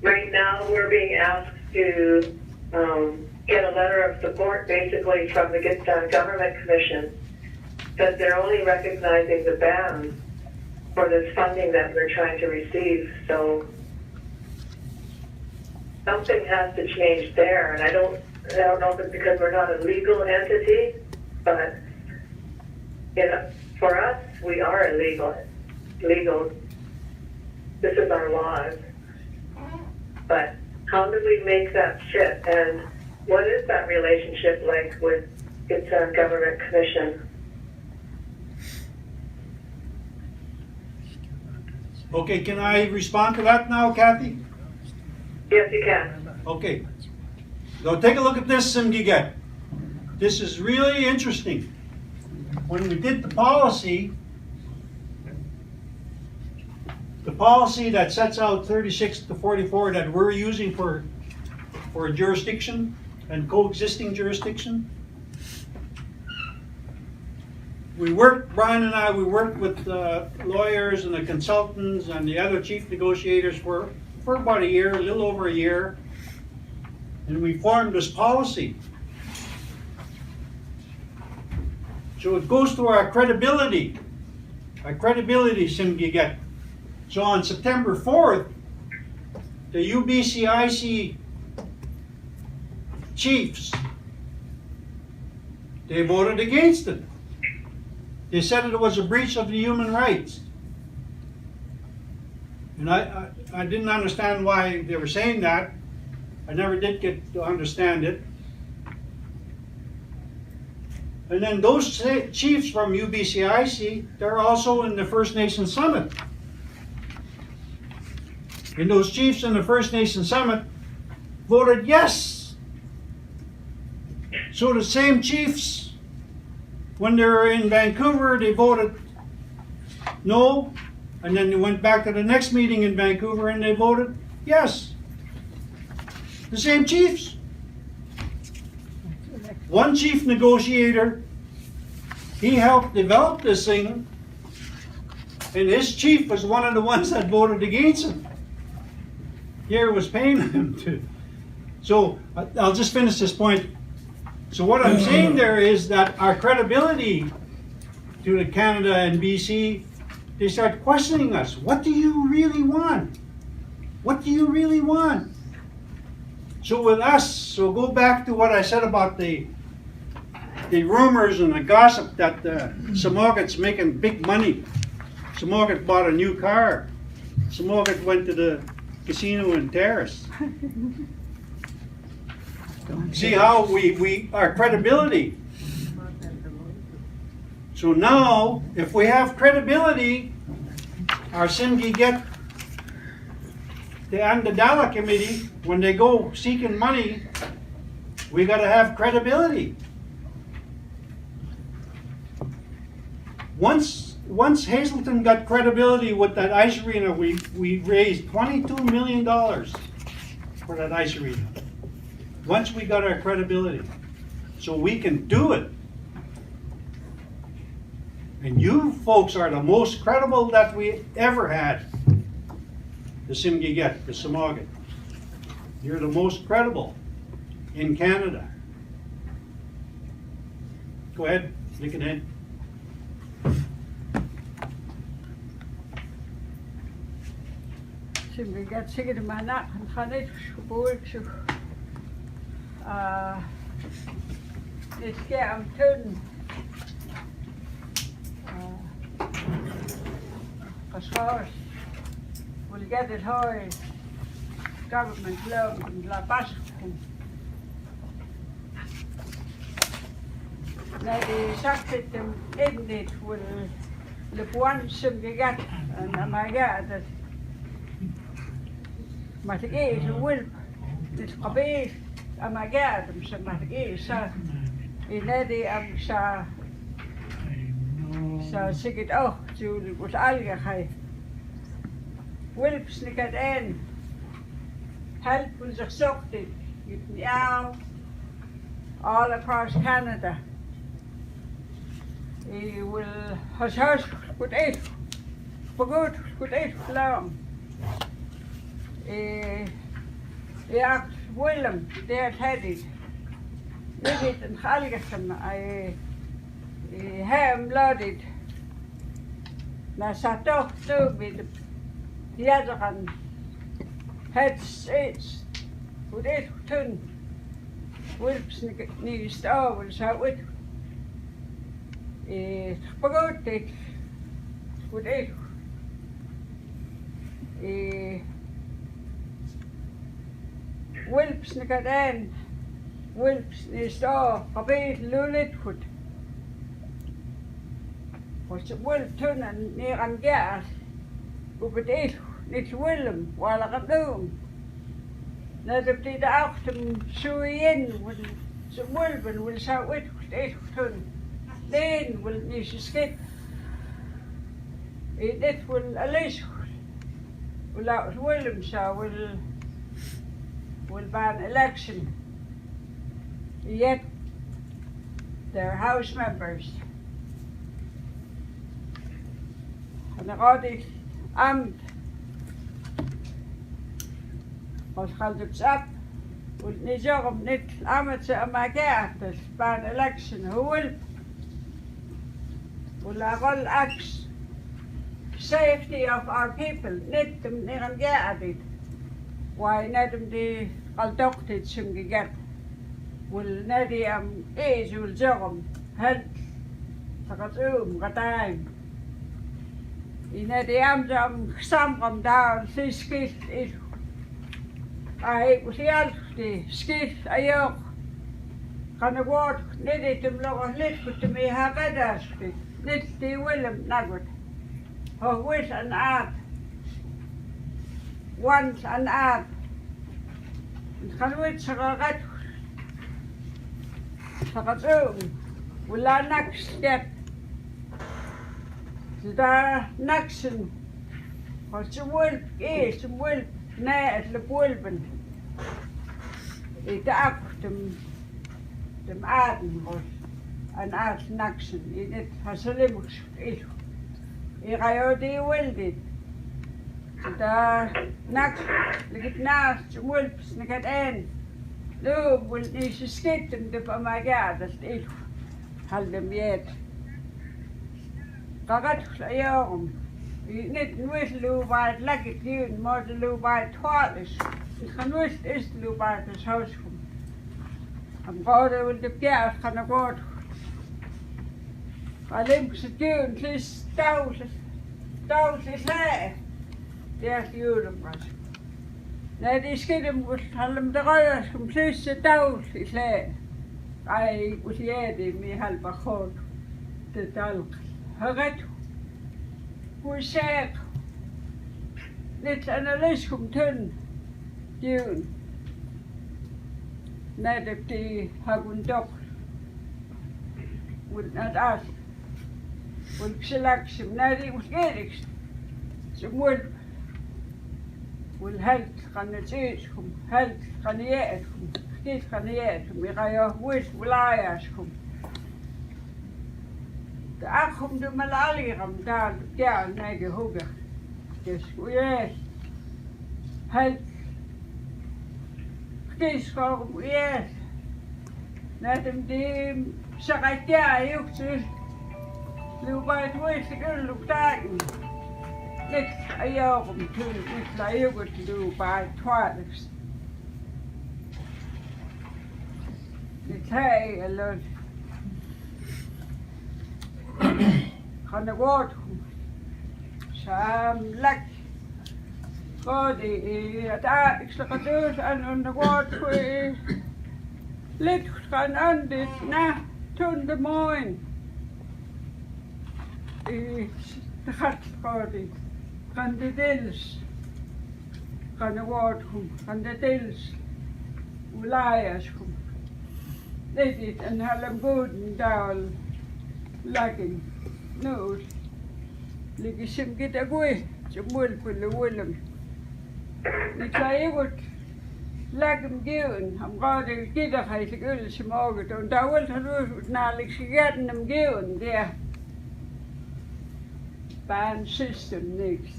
right now we're being asked to get a letter of support basically from the Gitxsan Government Commission. that they're only recognizing the bands for this funding that we're trying to receive. So something has to change there, and I don't know if it's because we're not a legal entity, but for us, we are a legal. This is our laws. But how do we make that shift? And what is that relationship like with Gitxsan Government Commission? Okay, can I respond to that now, Kathy? Yes, you can. Okay. So take a look at this, Simgiget. This is really interesting. When we did the policy that sets out 36 to 44 that we're using for a jurisdiction and coexisting jurisdiction, Brian and I, we worked with lawyers and the consultants and the other chief negotiators for about a year, a little over a year, and we formed this policy. So it goes to our credibility, Simgiget. So on September 4th, the UBCIC chiefs, they voted against it. They said it was a breach of the human rights. And I didn't understand why they were saying that. I never did get to understand it. And then those chiefs from UBCIC, they're also in the First Nation Summit. And those chiefs in the First Nation Summit voted yes. So the same chiefs, when they were in Vancouver, they voted no. And then they went back to the next meeting in Vancouver and they voted yes. The same chiefs. One chief negotiator, he helped develop this thing, and his chief was one of the ones that voted against it. Here was paying him to. So I'll just finish this point. So what I'm saying there is that our credibility to the Canada and BC, they start questioning us. What do you really want? What do you really want? So with us, so go back to what I said about the rumors and the gossip that Samoget's making big money. Samoget bought a new car. Samoget went to the casino in Terrace. See how our credibility. So now, if we have credibility, our Simgiget and the Dala Committee, when they go seeking money, we got to have credibility. Once Hazelton got credibility with that ice arena, we raised $22 million for that ice arena. Once we got our credibility, so we can do it. And you folks are the most credible that we ever had. The Simgiget, the Samoget. You're the most credible in Canada. Go ahead, stick it in. Simgiget sige det mig nak han kan ikke skubbe til det sker om tønden forsvars will get it high government loan la baskum när det sagt att dem enligt will le buon Simgiget and my god ما تجيش الولد تتقبيش أما قاعد مش ما تجيش ينادي أم سكت تقول وتعالج خايف ولد سنكت إن help will succeed now all across Canada. He will hush with it for good with it long. Ja, Willem, der headed. We did in Halligan, Hamlodit. Nasa tohtu mit jadran. Hets it's. Ud et tun. Wilps nist over så ud. Begodt det. Ud et. Wilps nikadan. Wilps nist over. Rabet lulit hud. Was wilp tunnen neer aan gas. Op het eten. Niet willem. Wala kadum. Net op die achter suien. Ze wilpen wil zou het eten tun. Nee, wil niet skip. Dit wil alles. Wil uit willem zou will ban election. Yet their house members. En dan gaat ik amt. Als gaat het op. Wil niet zeggen, niet amt aan mijn kaart. Dus ban election. Hoe wil all acts safety of our people. Niet om niet aan kaart dit. Why net om die al dochter som geget. Wil net die wil zeggen. Help. Så gaat gaat net die am samram daar skidt is. Ik was heel die skidt ayok. Kan ik woord net het hem nog net goed mee hebben daar skidt. Net die Willem nagut. Ho wis an aard. Once an aard. Het kan wit zo gaat. Zo gaat Willa next step. Daar naksen. Als je wil, nee, het lepulpen. Ik dacht dem aarden was. Een aard naksen. Ik net haselimus. Ik ga jou die wil dit. Daar naksen. Ligt naast, je wil, ik het een. Nu wil niet schieten, de van mij gaat. Dat is ik. Hal dem jet. Kagat jaren. Niet nooit loop bij het lekker duwen, maar de loop bij het hart is. Ik ga nooit eerst loop bij het huis komen. En vader wil de kerk gaan naar voren. Alleen ze duwen, het is 1000 jaar. 30 euro was. Nee, die schieten moet hem de ruiers om 6000 jaar. Ik moet je mee helpen goed. De talk. Heret. Hoe zeg? Net analyse komt hun. Doen. Net op die hagun dok. Moet net af. Moet selectie. Net die moet Gitxsan. Ze moet. Wil help kan het eens komen. Help kan niet eens komen. Dit kan niet eens komen. Ik ga je wist wil aya's komen. De aankom de malaria daar ja nee gehoord. Dus yes. Help. Kies gewoon yes. Net hem die zeg ja ook zo. Nu bij het woord ik loop daar. Net ayok om te niet ayok te doen bij het toilet. Dit hij alone. Kan de woord samen lek. Ik slag het dus aan de woord voor lid gaan aan dit na toen de mooi. De gaat kan de deels. Kan de woord kan de deels. Ulayas kom. Dit en halem goeden daal. Lakin, no, lagi sim kita gue, cemul pun Willem. Niet zei wordt, lagem geven, am gade kita hij zich ul smogen, en daar wil het nalijk sigaretten hem geven, der ban system niks.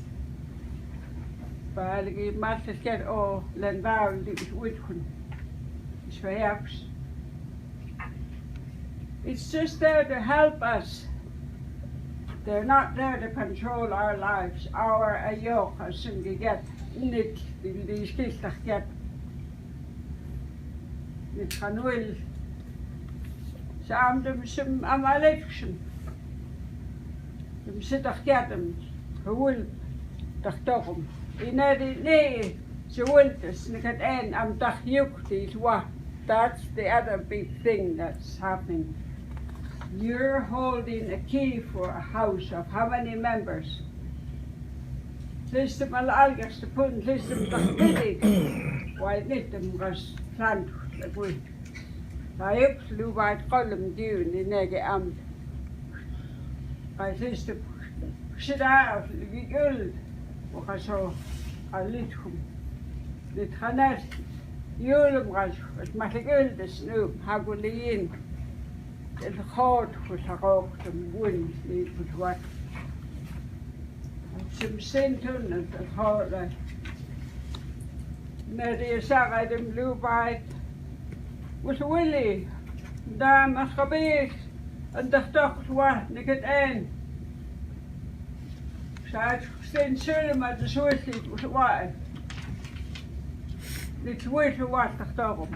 Bij de master get all landbouw die is uitgekomen, is verheerst. It's just there to help us. They're not there to control our lives. Our ayok as soon we get nit die skiltach get. Nit kanwil. Saam dem sim am election. Dem sitach get dem. Gewil dag togum. Nee, ze wildes niket en am dag juk die wa. That's the other big thing that's happening. You're holding a key for a house of how many members? System al algas te pun system tachtidig. Why niet them gas plant the wood. I up flew by column dune in nege am. I system sit out the gold. What I saw a little. Dit ganet. Julum gas het mag ik gold de snoep hagulin. Het gaat voor de rook, de wind, niet voor wat. Some centen, het gaat. Net die zag uit de blue bite. Was Willy. Daar mag gebeurd. En dacht toch, wat, ik het een. Ze had steen zullen, maar de soort niet was wat. Niet weten wat, dacht toch.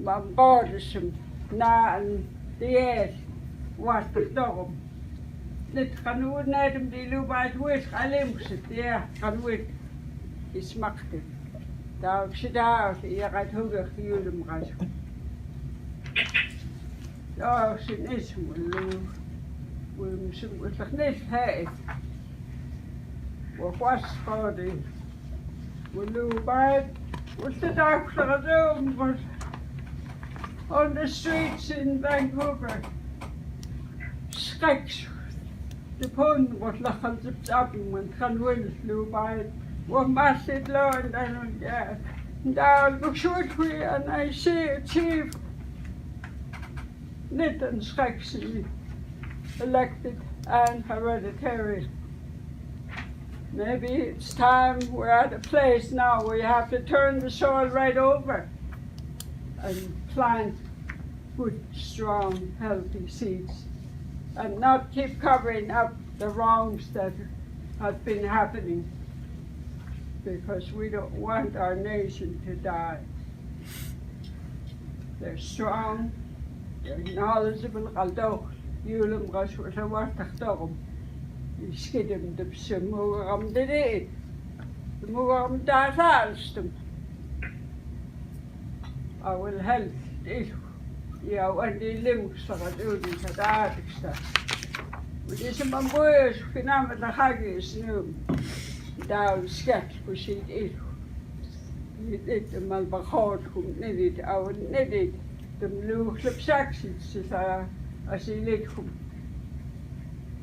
Maar God is hem. Na een dieet was het daarom. Dit kan we net om die loop uit wist, alleen moest het, ja, kan we is machtig. Daar zit daar, je gaat hoger jullie maar. Daar zit niets we moeten toch niet heen. Wat was het die? We lopen uit, we zitten achter het oom. On the streets in Vancouver. Skeks. De pond wordt lachen te zappen, want gaan we vloe bij. Wat maakt het loon dan? Ja. Daar go short we and I see chief. Niet een skeks elected and hereditary. Maybe it's time we're at a place now where you have to turn the soil right over and plant good, strong, healthy seeds and not keep covering up the wrongs that have been happening because we don't want our nation to die. They're strong, they're knowledgeable, although julum gas was a wartig daarom. Die schiddem de se moeram de deed. De moeram daar zaalstem. I will help it. Ja, en die limbs van het ouders, het aardigste. Maar deze man boeien, genaamd de hagjes nu. Daar een schets voorziet is. Niet de man begoot komt, niet de oude, niet de lucht op secties, als hij lid komt.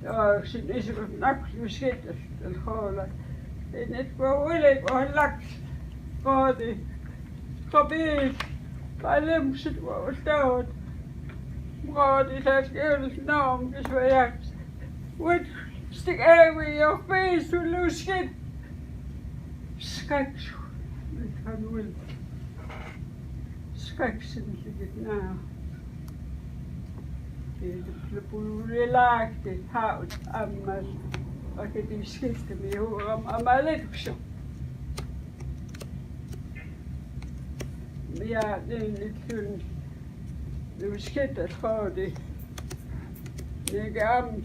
Ja, ze is er een nacht geschitterd, dat gewoon. En het was moeilijk, maar laks. God, gebeurt. Maar limbs het was dood. God, die heeft eerlijk naam, dus wij hebben. Wat stick over your face to lose shit. Skeks. Ik kan wel. Skeks in het nou. De boel relaxed, het hout, maar als je die schieten mee hoor, aan mijn lichaam. Ja, nee, niet toen. De schieten gewoon die. Die gaan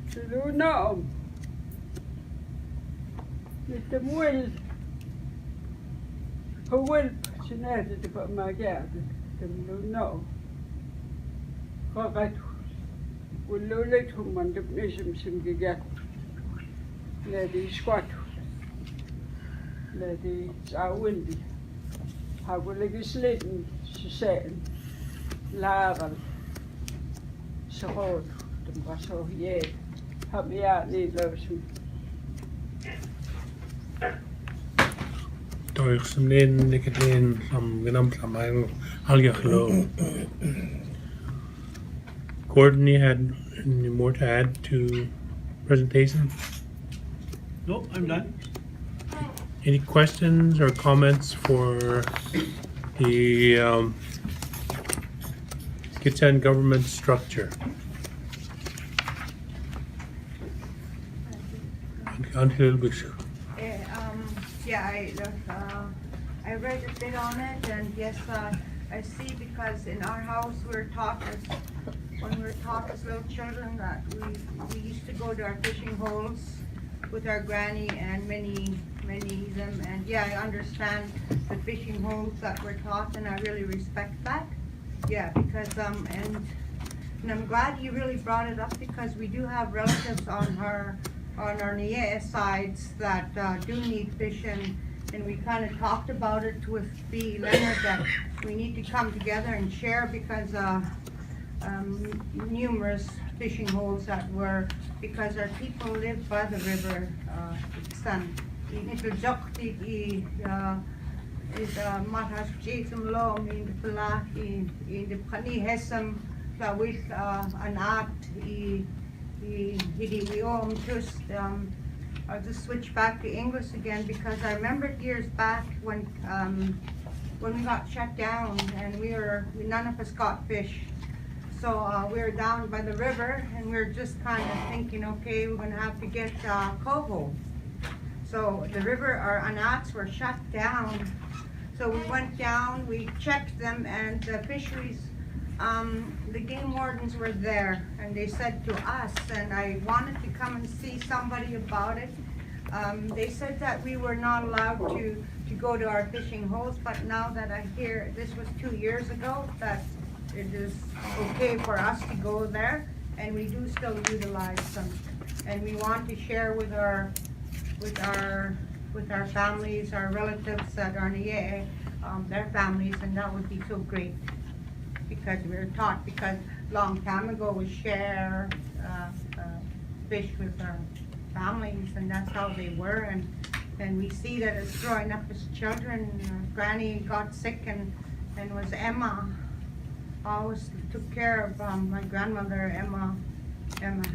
ze doen nou. Niet te moeilijk. Gewoon, ze net het van mij gaan. Ze doen nou. Gaat ولولت هم من دبنيشم سمجيجات لدي سكوات لدي تعاوندي هقول لك سليتن سسائن لاغل سخوت تبغى سوهيات هم يعني لوسم Door some lin, nicotine, some gnum, some algachlo. Courtney had any more to add to presentation? Nope, I'm done. Any questions or comments for the Gitxsan government structure. I read a bit on it, and yes, I see, because in our house when we were taught as little children that we used to go to our fishing holes with our granny and many of them, and yeah, I understand the fishing holes that we're taught, and I really respect that. Yeah, because and I'm glad you really brought it up, because we do have relatives on our Niea sides that do need fishing, and we kind of talked about it with B. Leonard that we need to come together and share, because numerous fishing holes that were, because our people live by the river. Gitxsan. Matas Jason Law in the Palaki in the Pani Hesam with an act I'll just switch back to English again, because I remember years back when we got shut down and none of us got fish. So we were down by the river, and we were just kind of thinking, okay, we're gonna have to get coho. So the river, our anats were shut down. So we went down, we checked them, and the fisheries, the game wardens were there, and they said to us, and I wanted to come and see somebody about it. They said that we were not allowed to go to our fishing holes, but now that I hear, this was 2 years ago, that it is okay for us to go there, and we do still utilize them. And we want to share with our families, our relatives that are near their families, and that would be so great, because we were taught, because long time ago we share fish with our families, and that's how they were, and we see that it's growing up as children. Granny got sick and was Emma. Always took care of my grandmother, Emma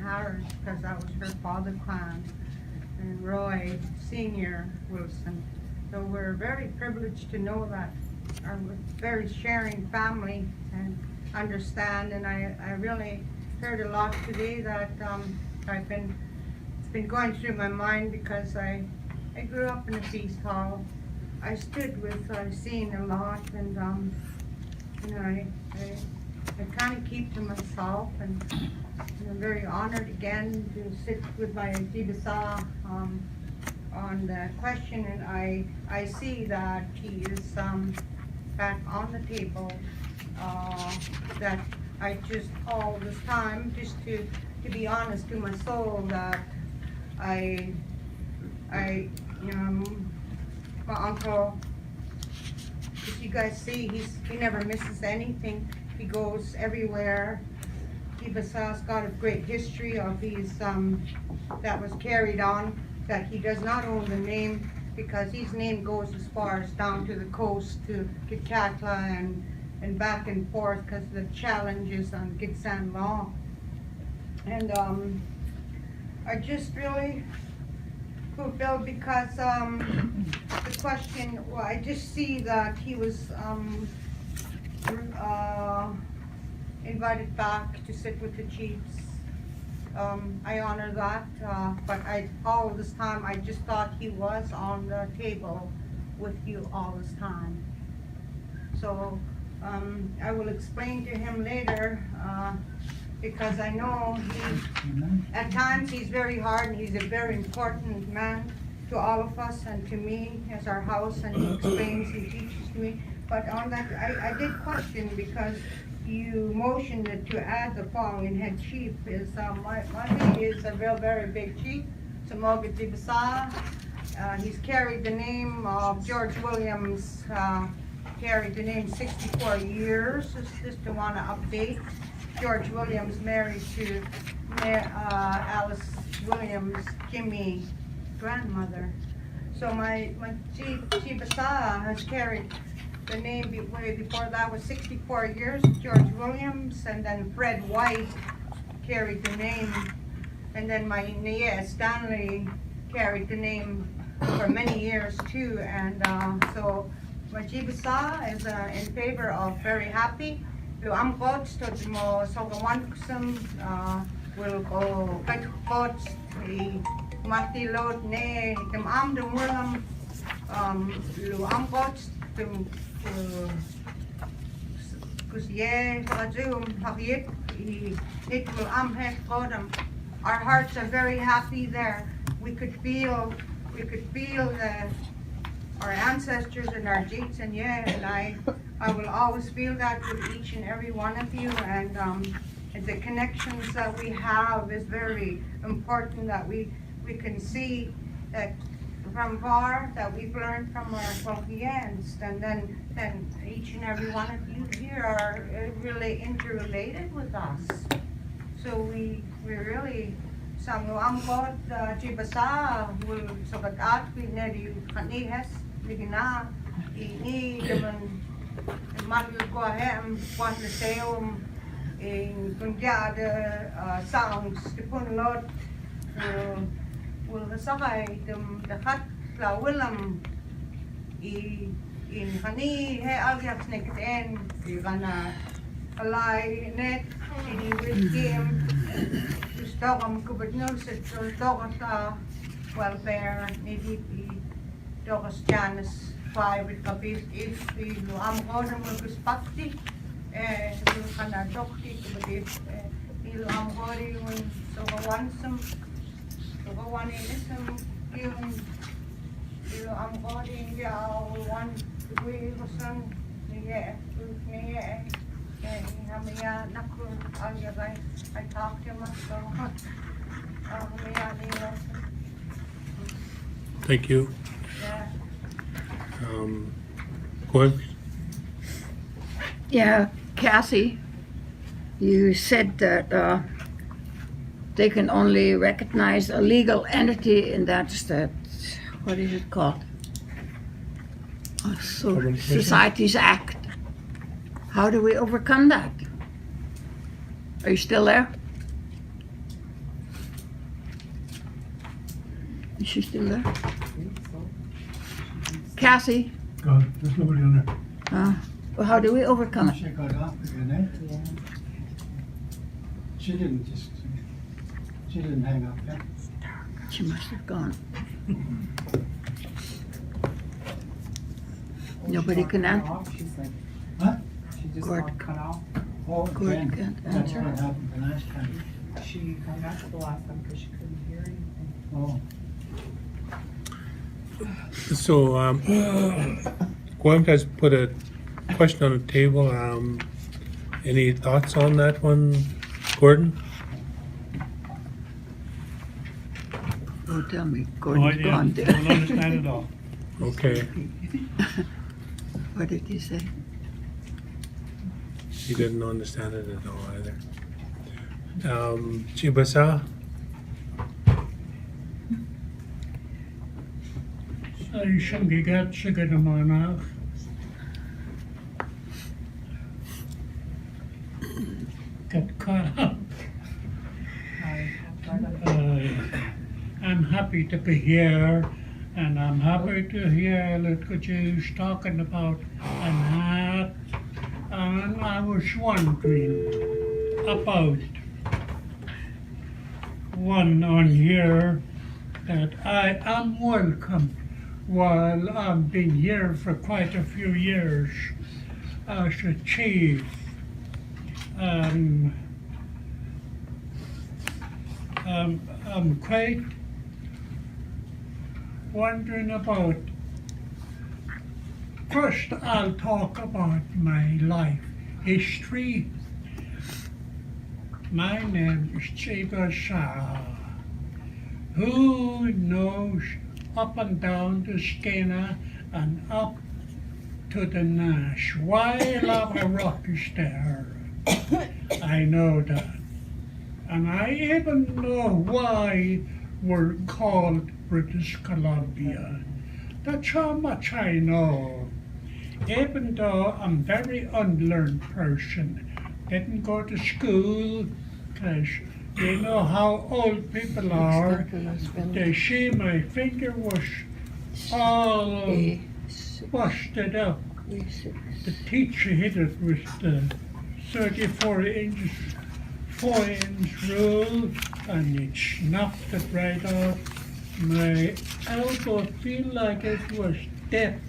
Harris, because that was her father clan, and Roy Senior Wilson. So we're very privileged to know that our very sharing family and understand. And I really heard a lot today that it's been going through my mind, because I grew up in a feast hall. I stood with seeing a lot, and you know, I kind of keep to myself, and I'm very honored again to sit with my Jibasa on the question, and I see that he is back on the table, that I just all this time, just to be honest to my soul, that I my uncle, as you guys see, he never misses anything. He goes everywhere. Jibasa's got a great history of his that was carried on, that he does not own the name, because his name goes as far as down to the coast to Gitxsan and back and forth, because of the challenges on Gitxsan law. And I just really fulfilled, because the question, well, I just see that he was invited back to sit with the chiefs. I honor that, but all this time I just thought he was on the table with you all this time. So I will explain to him later, because I know at times he's very hard, and he's a very important man to all of us and to me as our house, and he explains and teaches to me. But on that, I did question, because you motioned it to add the following head chief. Is my is a very big chief, Samoga Jibasa. He's carried the name of George Williams, carried the name 64 years. Just to want to update. George Williams married to Alice Williams, Jimmy grandmother. So my Jibasa has carried the name way before that, was 64 years, George Williams, and then Fred White carried the name, and then my Nia Stanley carried the name for many years too, and so my Jibasa is in favor of very happy Lu am gods to mo so ga one kusum will go kat gods I mati lot ne dem am dem mulam lu am gods dem kus ye rajum hariet I it will am het godam. Our hearts are very happy there. We could feel our ancestors and our Gitxsan, and I will always feel that with each and every one of you, and the connections that we have is very important, that we can see that from far that we've learned from our Gitxsans, and then each and every one of you here are really interrelated with us. So we really sang am God Jibasa will sokat at pineri kanihes ligina ini demen magil ko hem kwan le seum in kunja de sounds tipun lot will sakay dem de khat la willam in hani he alyak snekten I gana alai net ini with game Dogam kubadnus at dogata welfare nidi dogas Janus 5 with kapis if the am godam with spakti lu kana dokti kubadis ilu am gori un so wansum so wanisum yung ilu am gori ya one we wasan niye niye I talked to him, so Thank you. yeah. Go ahead. Yeah, Cassie, you said that they can only recognize a legal entity, and that's that, what is it called? Societies Act. How do we overcome that? Are you still there? Is she still there? Cassie? God, there's nobody on there. Well, how do we overcome it? She got off again, eh? She didn't hang up yet. She must have gone. Nobody can answer. She's like, Huh? she just Gord. got cut off. Oh, Gord Jen, can't that's answer. what happened the last time. She hung up the last time because she couldn't hear anything. Oh, So, Gwen has put a question on the table. Any thoughts on that one, Gordon? Oh, tell me, No Gordon's idea. gone. Don't understand it all. Okay, What did he say? he didn't understand it at all either. Chibasa? Sy syngigat sy'n gyda manach. Get caught up. I'm happy to be here, and I'm happy to hear that you're talking about that. And I was wondering about one on here that I am welcome while I've been here for quite a few years as a chief. I'm quite wondering about, first I'll talk about my life history. My name is Gitxsan. Who knows up and down the Skinner and up to the Nash? Why Lava Rock is there? I know that. And I even know why we're called British Columbia. That's how much I know. Even though I'm a very unlearned person, didn't go to school, because you know how old people are. They see my finger was all busted up. The teacher hit it with the 34-inch, 4-inch rule, and it snapped it right off. My elbow felt like it was dead.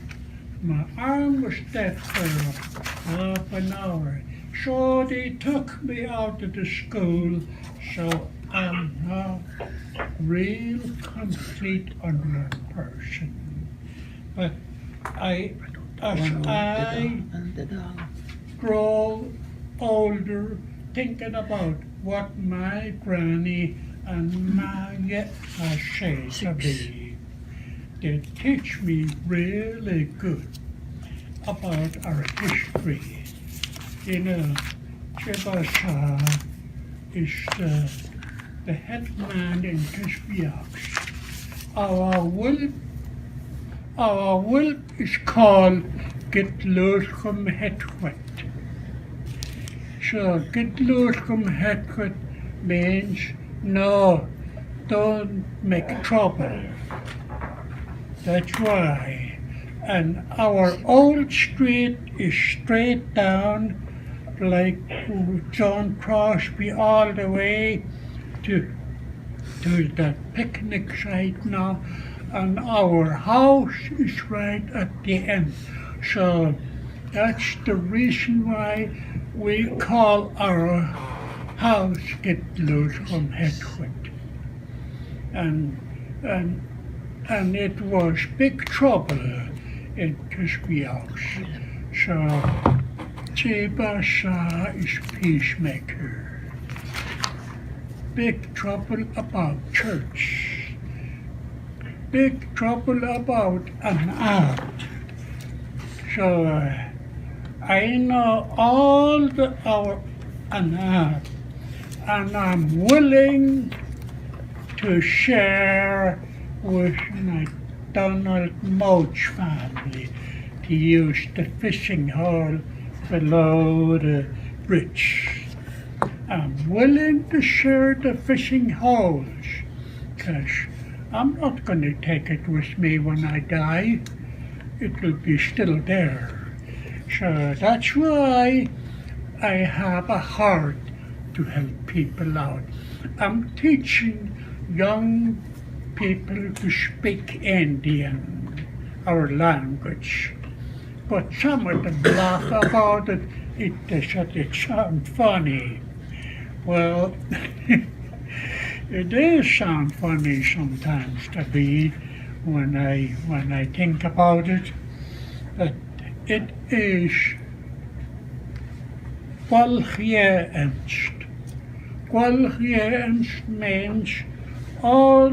My arm was dead for half an hour. So they took me out of the school, so I'm now real complete unlearned person. But as I grow older, thinking about what my granny and my say to me, they teach me really good about our history. You know, Gitxsan is the head man in Gitxsan. Our will is called Gitxsan Hetwet. So Gitxsan Hetwet means no, don't make trouble. That's why. And our old street is straight down like John Crosby all the way to the picnic site now, and our house is right at the end. So that's the reason why we call our house Gitxsan Hetwet. And it was big trouble in Gitxsan. So Gitxsan is peacemaker. Big trouble about church. Big trouble about an art. So I know all our an art, and I'm willing to share with my Donald Moach family to use the fishing hole below the bridge. I'm willing to share the fishing holes, because I'm not going to take it with me when I die. It will be still there. So that's why I have a heart to help people out. I'm teaching young people to speak Indian, our language. But some of them laugh about it. They said it sounds funny. Well, it does sound funny sometimes to me when I think about it. But it is Gitxsan. Gitxsan means all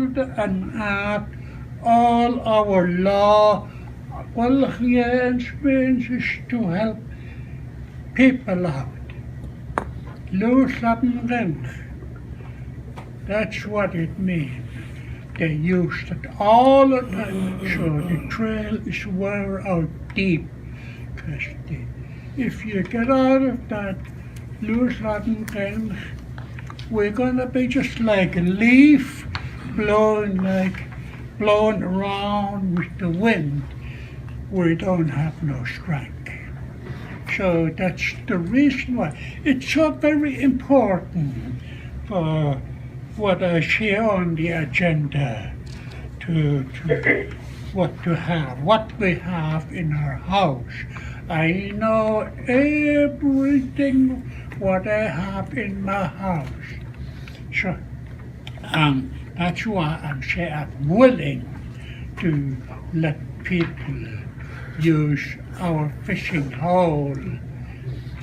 all our law. Gitxsan means is to help people out. That's what it means. They used it all the time, so the trail is wear out deep. Because if you get out of that Gitxsan, we're gonna be just like a leaf blown around with the wind. We don't have no strength. So that's the reason why it's so very important for what I see on the agenda to what we have in our house. I know everything what I have in my house. So that's why I'm saying I'm willing to let people use our fishing hole,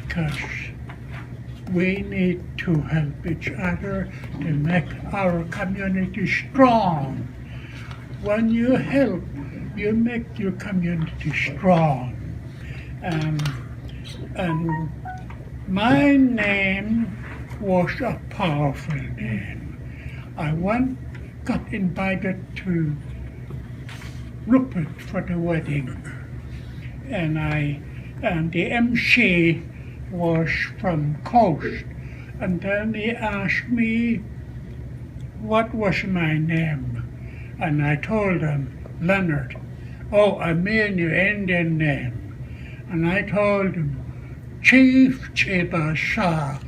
because we need to help each other to make our community strong. When you help, you make your community strong. And my name was a powerful name. I got invited to Rupert for the wedding, and the MC was from Coast, and then he asked me what was my name, and I told him Leonard. Oh, I mean your Indian name. And I told him Chief Gitxsan.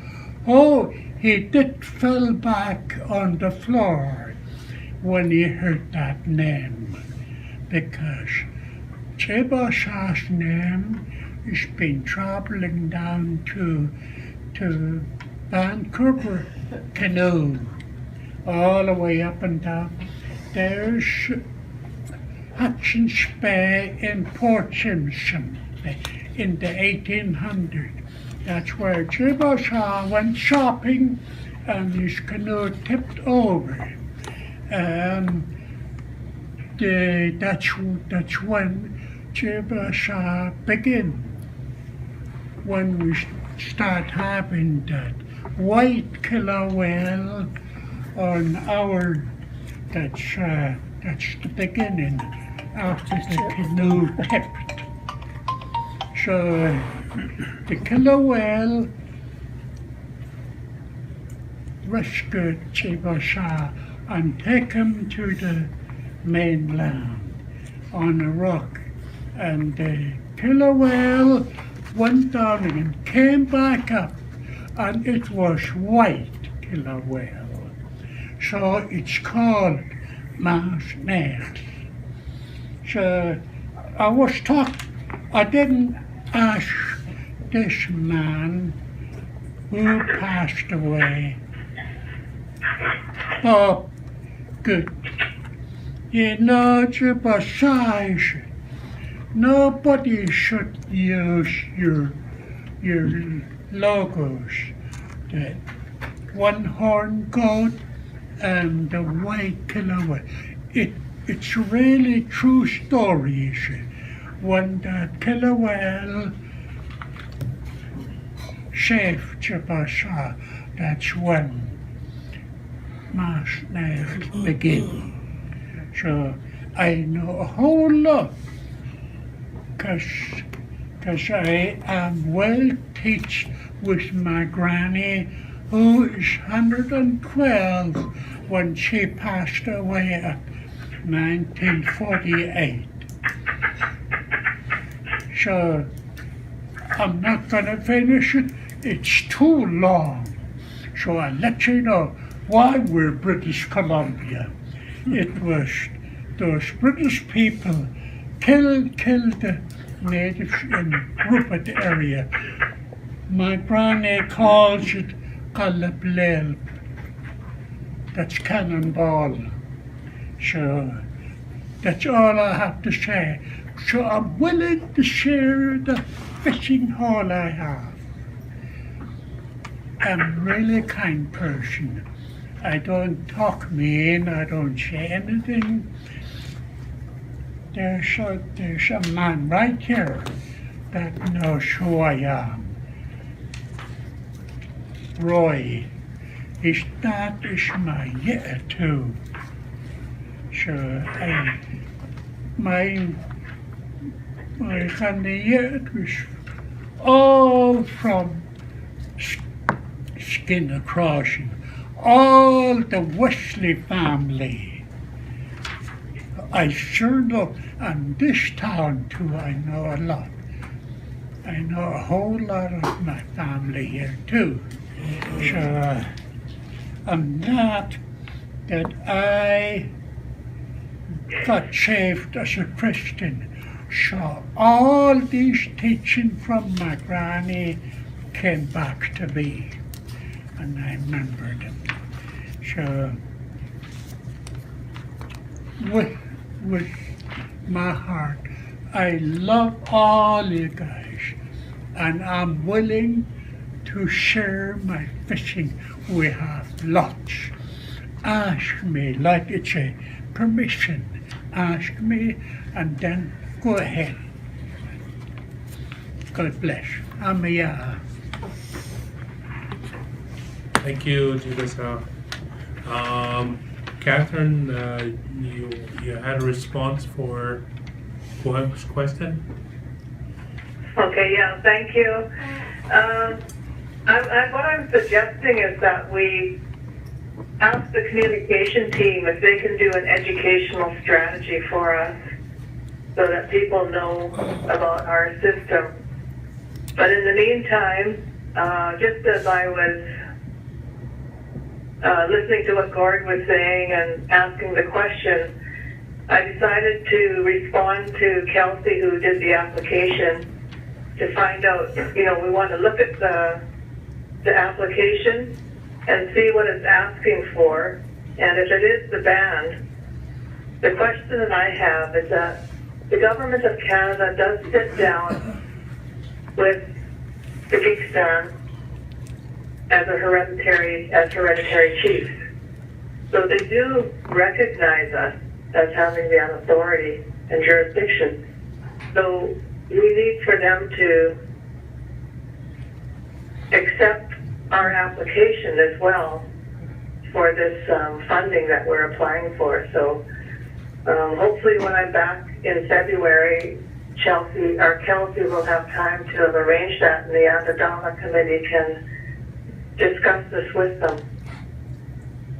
Oh, he did fell back on the floor when he heard that name, because Gitxsan's name has been traveling down to Vancouver Canoe, all the way up and down. There's Hudson's Bay in Port Simpson in the 1800s. That's where Gitxsan went shopping and his canoe tipped over. That's when Gitxsan began. When we start having that white killer whale on our, that's the beginning after the canoe tipped. So the killer whale rescued Gitxsan and take him to the mainland on a rock, and the killer whale went down and came back up, and it was white killer whale. So it's called Mass Nest. So I didn't ask this man who passed away. Oh, good. You know, besides, nobody should use your logos, the one-horned goat and the white killer whale. It's really true stories. When that killer whale saved Gitxsan, that's when Mass Nest began. So I know a whole lot, because I am well teach with my granny, who is 112 when she passed away at 1948. So I'm not going to finish it. It's too long. So I'll let you know why we're British Columbia. It was those British people killed the natives in Rupert area. My granny calls it Calablel. That's cannonball. So that's all I have to say. So I'm willing to share the fishing haul I have. I'm a really kind person. I don't talk mean, I don't say anything. There's a man right here that knows who I am. Roy. His dad is my year too. So my family it was all from Skinner Crossing, all the Wesley family. I sure know, and this town too, I know a lot. I know a whole lot of my family here too. So I'm glad that I got saved as a Christian. So all these teaching from my granny came back to me, and I remember them. So with my heart, I love all you guys, and I'm willing to share my fishing. We have lots. Ask me, like it's a permission. Ask me, and then go ahead. God bless. Amaya. Thank you, Gitxsan. Catherine, you had a response for Bo's question? Okay, yeah, thank you. What I'm suggesting is that we ask the communication team if they can do an educational strategy for us so that people know about our system. But in the meantime, just as I was listening to what Gord was saying and asking the question, I decided to respond to Kelsey, who did the application, to find out, we want to look at the application and see what it's asking for. And if it is the band, the question that I have is that the government of Canada does sit down with the Gitxsan as hereditary chiefs. So they do recognize us as having the authority and jurisdiction. So we need for them to accept our application as well for this funding that we're applying for. So hopefully when I'm back in February, Kelsey will have time to have arranged that, and the Adadama committee can discuss this with them.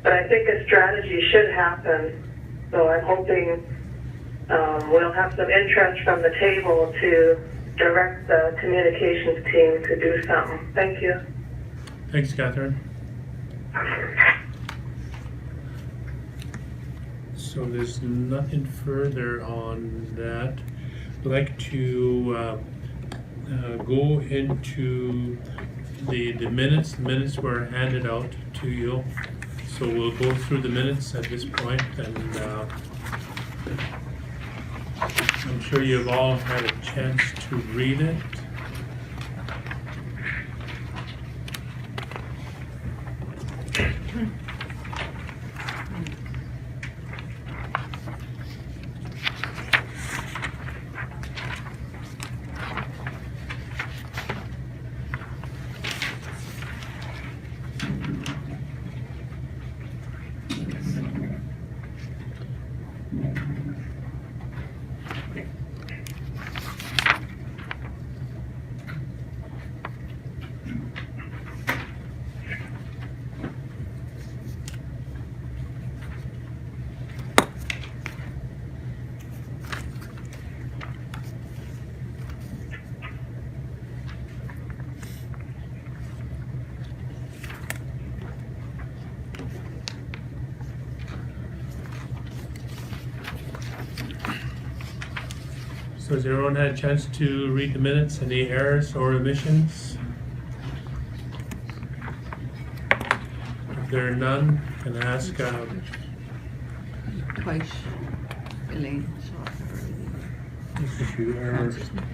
But I think a strategy should happen, so I'm hoping we'll have some interest from the table to direct the communications team to do something. Thank you. Thanks, Catherine. So there's nothing further on that. I'd like to go into the minutes. The minutes were handed out to you. So we'll go through the minutes at this point, and I'm sure you've all had a chance to read it. So has everyone had a chance to read the minutes? Any errors or omissions? If there are none, can I ask? Twice, Elaine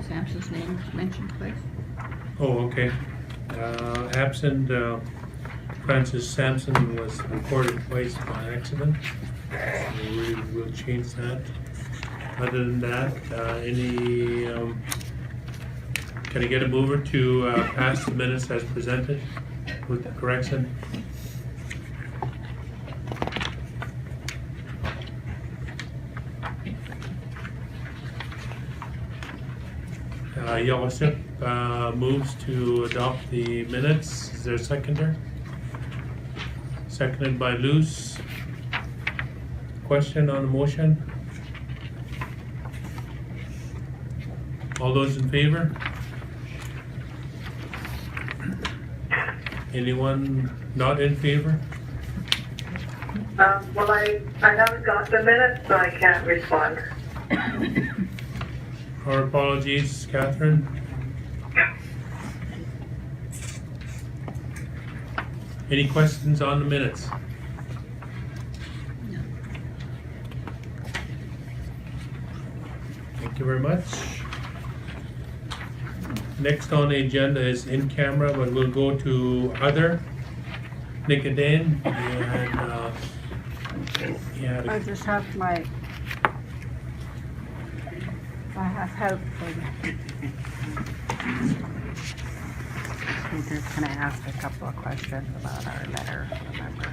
Sampson's name was mentioned twice. Oh, okay. Absent, Francis Sampson was recorded twice by accident. So we'll change that. Other than that, can I get a mover to pass the minutes as presented with the correction? Yellowsip moves to adopt the minutes. Is there a seconder? Seconded by Luce. Question on the motion? All those in favor? Anyone not in favor? Well, I haven't got the minutes, so I can't respond. Our apologies, Catherine. Any questions on the minutes? No. Thank you very much. Next on the agenda is in camera, but we'll go to other. Nicodine, I just have I have help for you. Peter, can I ask a couple of questions about our letter, remember?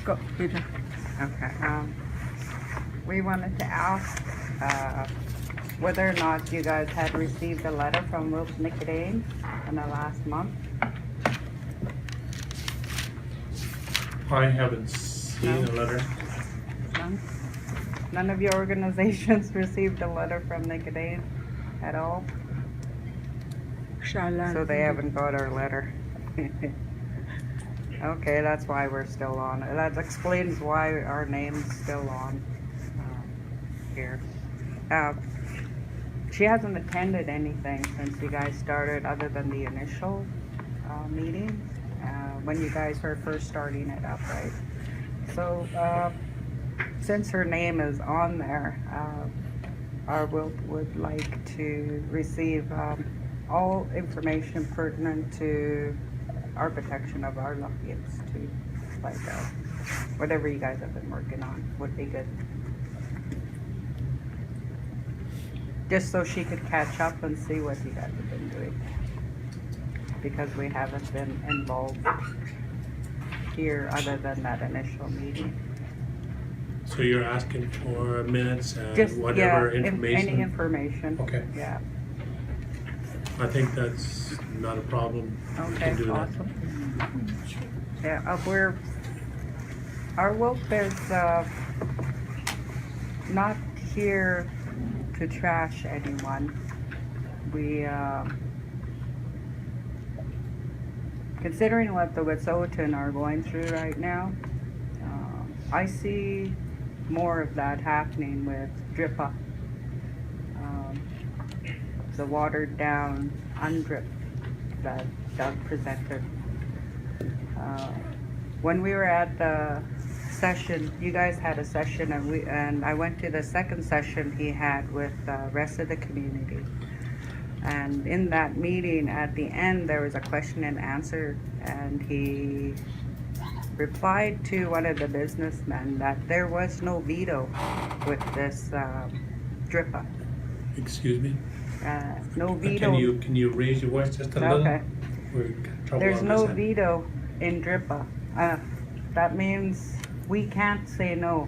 Go, Peter. Okay, we wanted to ask, whether or not you guys had received a letter from Wilkes Nicodine in the last month. I haven't seen a letter. None? None of your organizations received a letter from Nicodine at all? So they haven't got our letter. Okay, that's why we're still on. That explains why our name's still on here. She hasn't attended anything since you guys started other than the initial meeting when you guys were first starting it up, right? So since her name is on there, our would like to receive all information pertinent to our protection of our Lafayette's too. Like whatever you guys have been working on would be good. Just so she could catch up and see what you guys have been doing. Because we haven't been involved here other than that initial meeting. So you're asking for minutes and Just, whatever yeah, information? any information. Okay. Yeah. I think that's not a problem. We Okay, can do that. awesome. Yeah, our wolf is not here to trash anyone. We, considering what the Wet'suwet'en are going through right now, I see more of that happening with DRIPA. The watered down UNDRIP that Doug presented. When we were at the session, you guys had a session, and I went to the second session he had with the rest of the community. And in that meeting, at the end, there was a question and answer, and he replied to one of the businessmen that there was no veto with this DRIPA. Excuse me? No veto. Can you raise your voice just a little? Okay. We're in trouble There's on no this end. veto in DRIPA. That means we can't say no.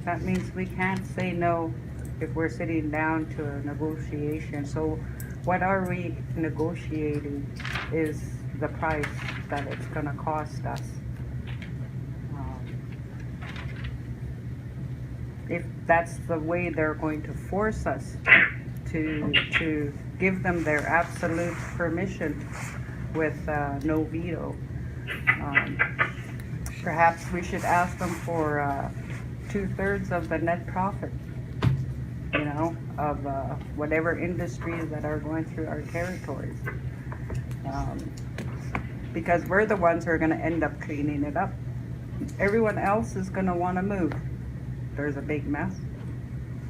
That means we can't say no if we're sitting down to a negotiation. So what are we negotiating is the price that it's gonna cost us. If that's the way they're going to force us to give them their absolute permission with no veto, perhaps we should ask them for 2/3 of the net profit, you know, of whatever industries that are going through our territories. Because we're the ones who are gonna end up cleaning it up. Everyone else is gonna wanna move. There's a big mess.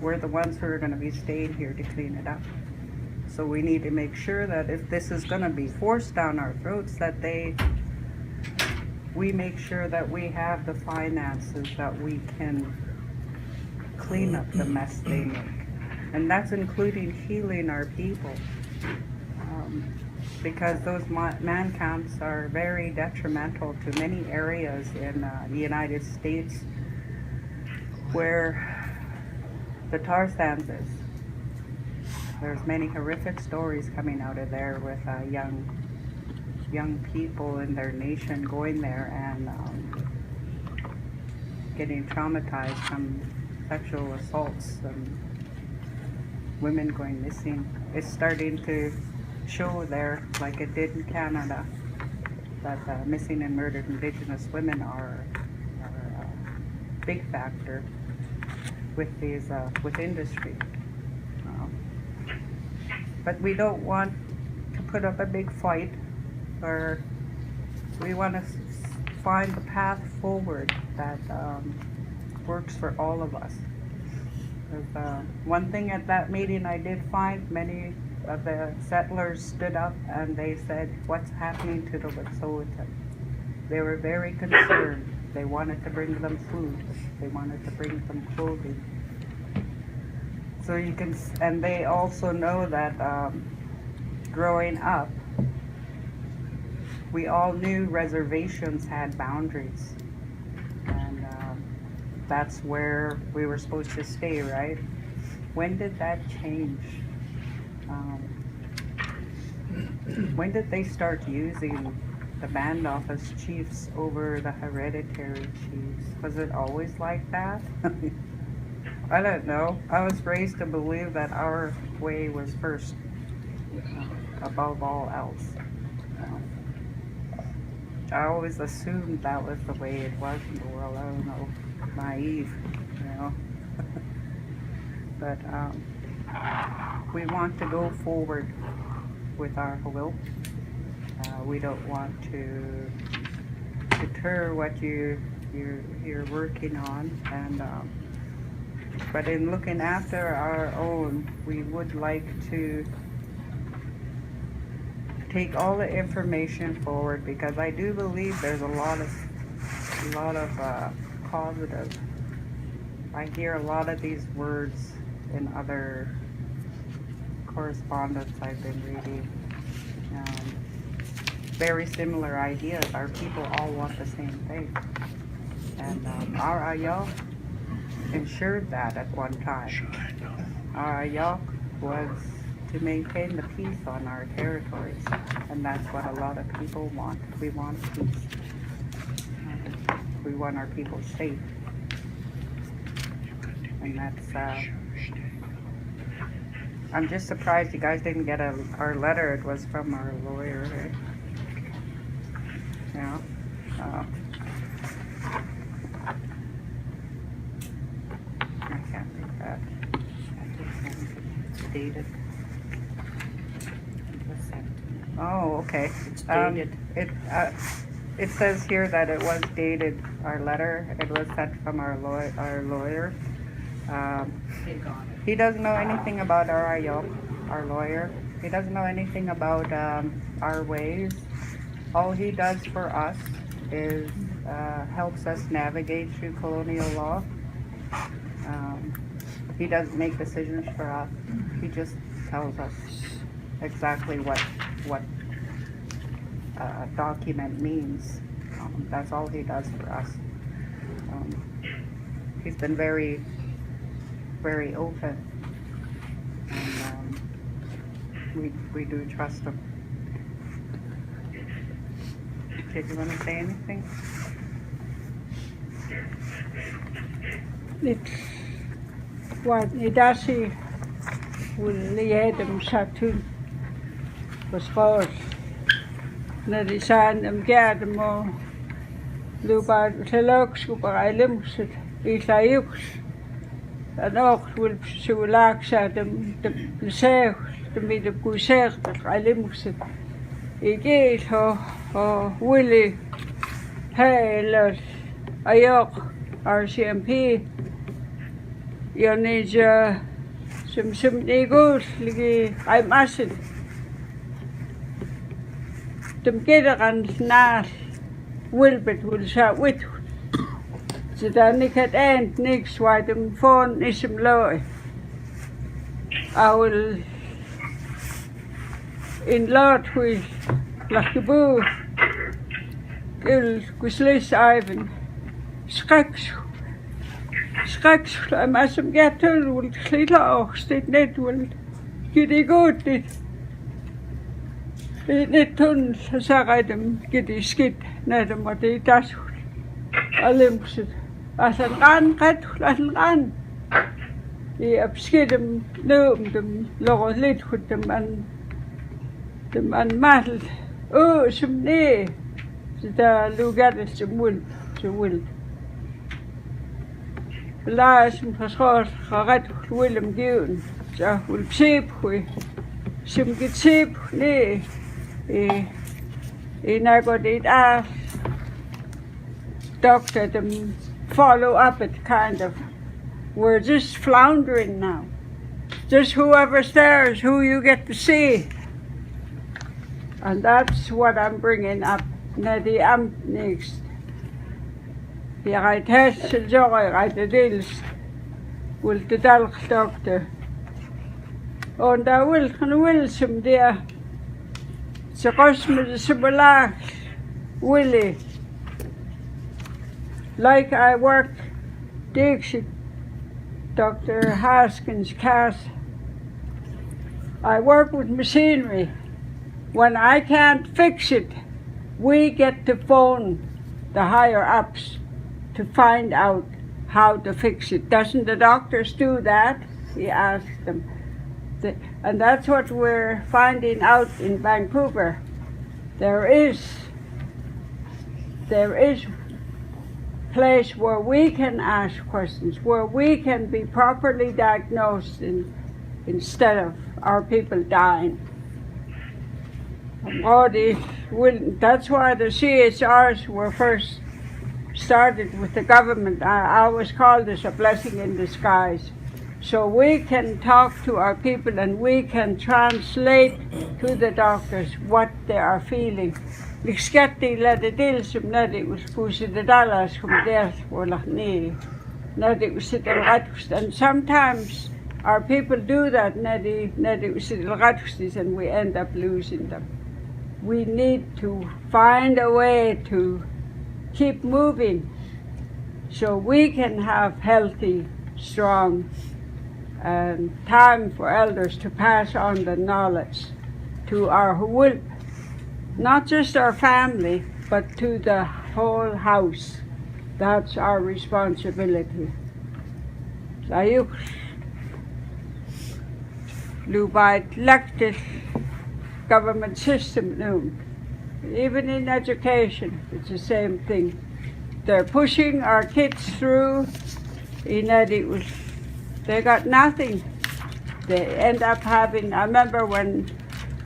We're the ones who are gonna be staying here to clean it up. So we need to make sure that if this is gonna be forced down our throats, that we make sure that we have the finances that we can clean up the mess they make. And that's including healing our people. Because those man camps are very detrimental to many areas in the United States where the tar sands is. There's many horrific stories coming out of there with young people in their nation going there and getting traumatized from sexual assaults and women going missing. It's starting to show there, like it did in Canada, that missing and murdered Indigenous women are a big factor with these with industry. But we don't want to put up a big fight, or we want to find the path forward that works for all of us. One thing at that meeting I did find, many of the settlers stood up and they said, what's happening to the Wet'suwet'en? They were very concerned. They wanted to bring them food. They wanted to bring them clothing. So you can, and they also know that growing up, we all knew reservations had boundaries. And that's where we were supposed to stay, right? When did that change? When did they start using the band office chiefs over the hereditary chiefs? Was it always like that? I don't know. I was raised to believe that our way was first. above all else. I always assumed that was the way it was in the world. I don't know, naive, but we want to go forward with our will. We don't want to deter what you're working on, and but in looking after our own, we would like to take all the information forward, because I do believe there's a lot of positive. I hear a lot of these words in other correspondence I've been reading. Very similar ideas. Our people all want the same thing. And our Ayok ensured that at one time. Our Ayok was to maintain the peace on our territories. And that's what a lot of people want. We want peace. We want our people safe. And that's, I'm just surprised you guys didn't get our letter. It was from our lawyer, right? Yeah. I can't read that. It's dated. Oh, okay. It's dated. It says here that it was dated, our letter. It was sent from our lawyer. He doesn't know anything about our Ayok, our lawyer. He doesn't know anything about our ways. All he does for us is helps us navigate through colonial law. He doesn't make decisions for us. He just tells us exactly what a document means. That's all he does for us. He's been very, very open, and we do trust him. Did you want to say anything? It's what Nidasi will lead them Saturn was false. Nadisan them Gadamo Luba Telox Uberilims Islayux and auch will Sulaksa them the Seh the mid of Guser the Rilims. Igel ho Willie Haylor Ayok RCMP Yonija some negos ligi I'm asking them get and not Wilbert will shout with so that Nick at end next why them phone is some low. I will in Lord with Lakibu Il Guslis Ivan Skaks I'm as some gatter will clean off state net will get a good it turns a them get a skid net and what they does a limps it as a run the upskid them no them lower lid with them and the man mattled. Oh, some day. The lugar is the will. Last Pastor Harat William Given. So will sheep we. Some get sheep, nay. I got it asked. Doctor them follow up it kind of. We're just floundering now. Just whoever's there is who you get to see. And that's what I'm bringing up. Nadi am next. Hier uit Hesse zorg uit de deels. Wil de dokter. En daar wil some there. Ze kost me de sebelaag. Willie. Like I work Dixie. Dr. Haskins Cass. I work with machinery. When I can't fix it, we get to phone the higher ups to find out how to fix it. Doesn't the doctors do that? He asked them. And that's what we're finding out in Vancouver. There is place where we can ask questions, where we can be properly diagnosed instead of our people dying. That's why the CHRs were first started with the government. I always call this a blessing in disguise. So we can talk to our people and we can translate to the doctors what they are feeling. And sometimes our people do that and we end up losing them. We need to find a way to keep moving so we can have healthy, strong time for elders to pass on the knowledge to our whole, not just our family, but to the whole house. That's our responsibility. Sayuk Lubait elected government system noon. Even in education, it's the same thing. They're pushing our kids through. They got nothing. They end up having, I remember when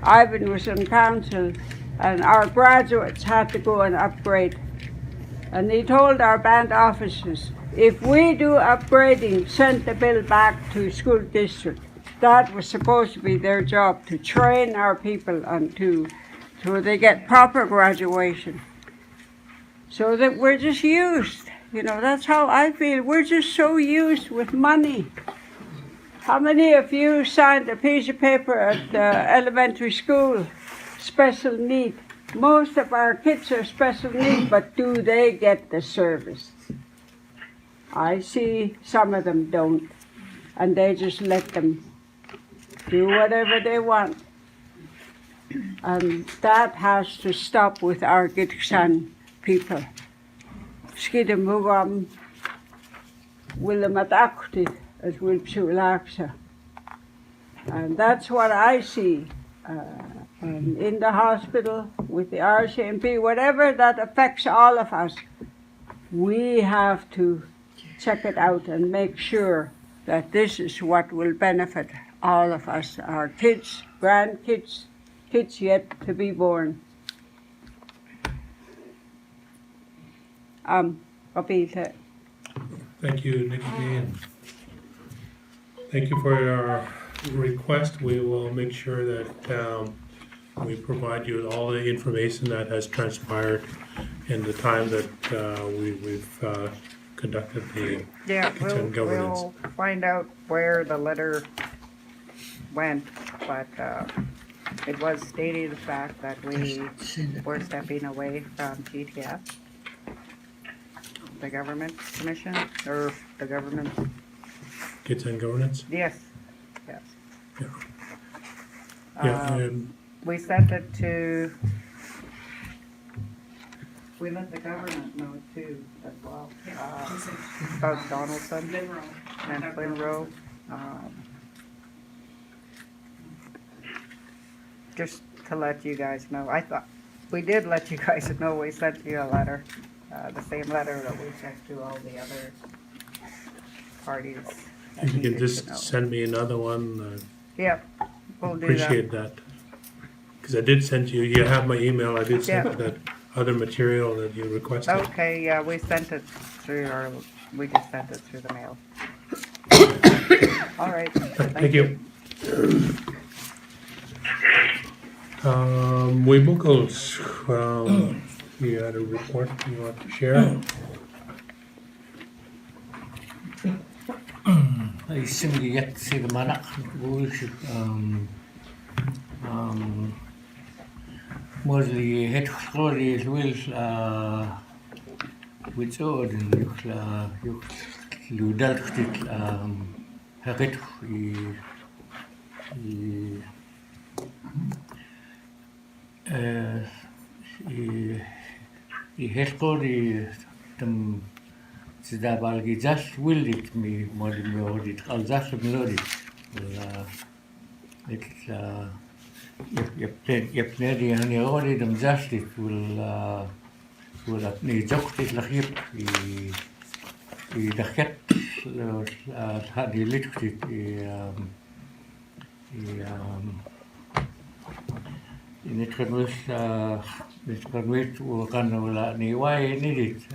Ivan was on council and our graduates had to go and upgrade. And he told our band officers, if we do upgrading, send the bill back to school district. That was supposed to be their job, to train our people and so they get proper graduation. So that we're just used. That's how I feel. We're just so used with money. How many of you signed a piece of paper at elementary school, special need? Most of our kids are special need, but do they get the service? I see some of them don't, and they just let them do whatever they want. And that has to stop with our Gitxsan people. Skidamugam Willamadakti as Wilpsulaksa. And that's what I see in the hospital with the RCMP, whatever that affects all of us. We have to check it out and make sure that this is what will benefit all of us, our kids, grandkids, kids yet to be born. Thank you, Nikki, and thank you for your request. We will make sure that we provide you with all the information that has transpired in the time that we've conducted the Gitxsan governance. We'll find out where the letter went, but it was stating the fact that we were stepping away from GTS, the government commission, or the government. Gitxsan governance? Yes. Yeah. We sent it to, we let the government know too as well, about Donaldson and Glenroe. Just to let you guys know, I thought, we did let you guys know, we sent you a letter, the same letter that we sent to all the other parties. If you can just send me another one, Yep, we'll do that. appreciate that. Because I did send you have my email, I did send that other material that you requested. Okay, yeah, we sent it through we just sent it through the mail. All right. Thank you. Webuckles, you had a report you want to share? I simply yet to see the manak mostly head story as well which order you ludal haget I history tam sida balgi just will it me modi melodic al just melodic it's je plenty and you already them just it will need just like I dachet had die licht niet genoeg we gaan wel niet wij niet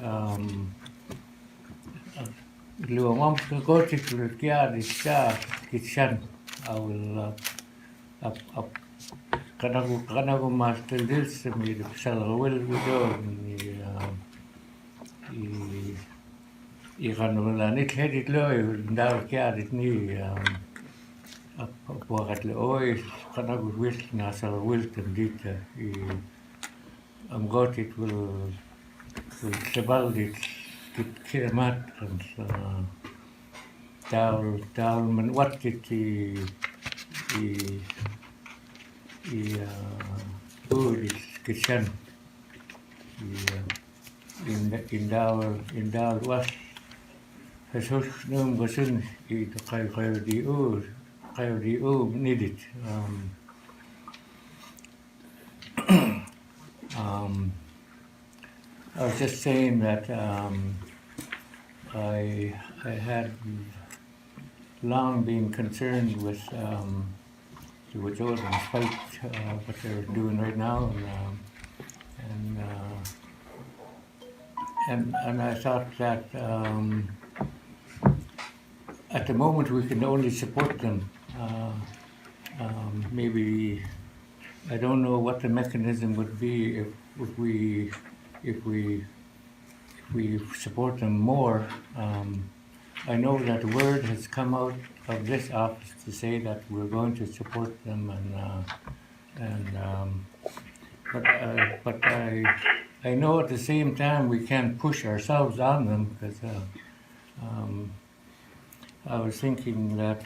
Lu mam go to the kia the sha Gitxsan will kanago master this me the sal will go I kan wel niet het lo daar kia dit nie op het lo kanago wil na sal wil dit am got it will sebal dit Kirmat and Dal man what did the Gitxsan in Dal was Jesus num gosun I the needed I was just saying that I had long been concerned with the Wajordan's fight, what they're doing right now, and I thought that at the moment we can only support them. Maybe I don't know what the mechanism would be if we support them more. I know that word has come out of this office to say that we're going to support them, but I know at the same time we can't push ourselves on them because I was thinking that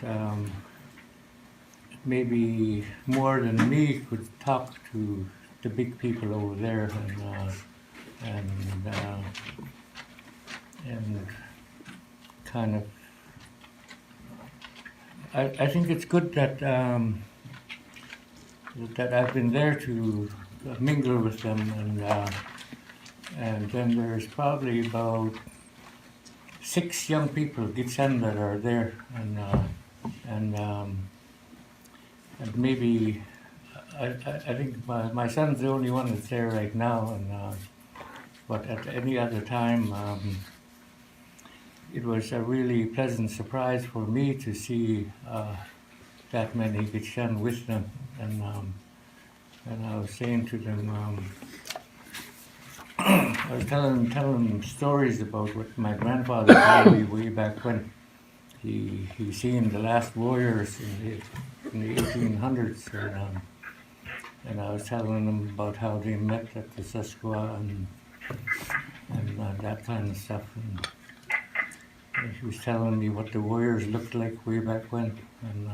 maybe more than me could talk to the big people over there and kind of I think it's good that that I've been there to mingle with them and then there's probably about 6 young people Gitxsan that are there and maybe I think my son's the only one that's there right now, but at any other time, it was a really pleasant surprise for me to see that many Gitxsan with them, and I was saying to them, I was telling them stories about what my grandfather told me way back when he seen the last warriors in the 1800s. And I was telling them about how they met at the Susquehanna and that kind of stuff. And he was telling me what the warriors looked like way back when. And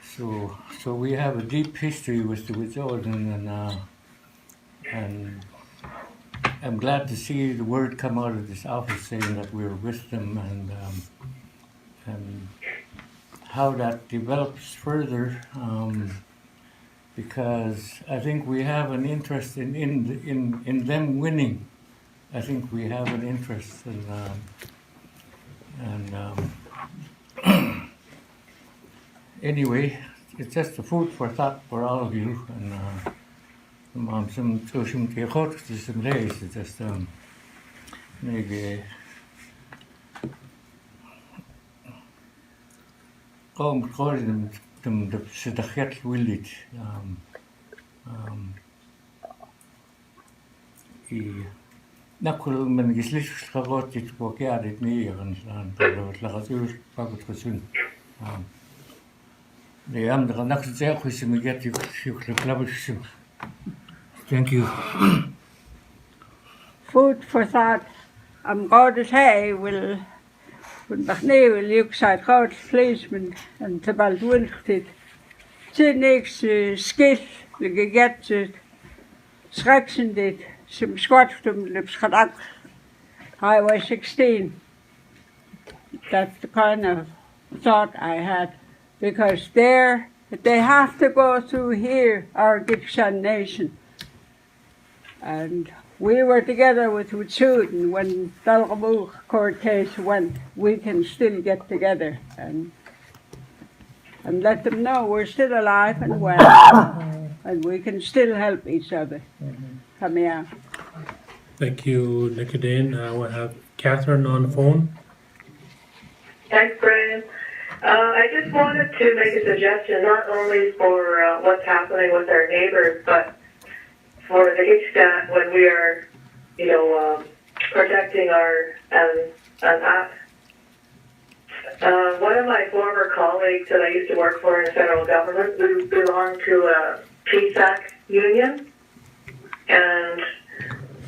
so we have a deep history with the Wajordan, and I'm glad to see the word come out of this office saying that we're with them and how that develops further. Because I think we have an interest in them winning. I think we have an interest anyway, it's just a food for thought for all of you. And some days it's just maybe the sedachet will it nakul men gislich khagot it pokiad it ni and lagasur pagut kusun the am the nak ze khusim get you klabushim. Thank you. Food for thought. I'm going to say will will you side out placement and the bald wilted. The next skill we get schrecksen dit some squattum lips gedak. I was 16. That's the kind of thought I had because they have to go through here, our Gitxsan nation. And we were together with Gitxsan when Dalgamuk court case went. We can still get together and let them know we're still alive and well, and we can still help each other. Come here. Thank you, Nicodine. We'll have Catherine on the phone. Thanks, Brian. I just wanted to make a suggestion, not only for what's happening with our neighbors, but for the Gitxsan when we are, protecting our us. One of my former colleagues that I used to work for in the federal government, we belonged to a PSAC union, and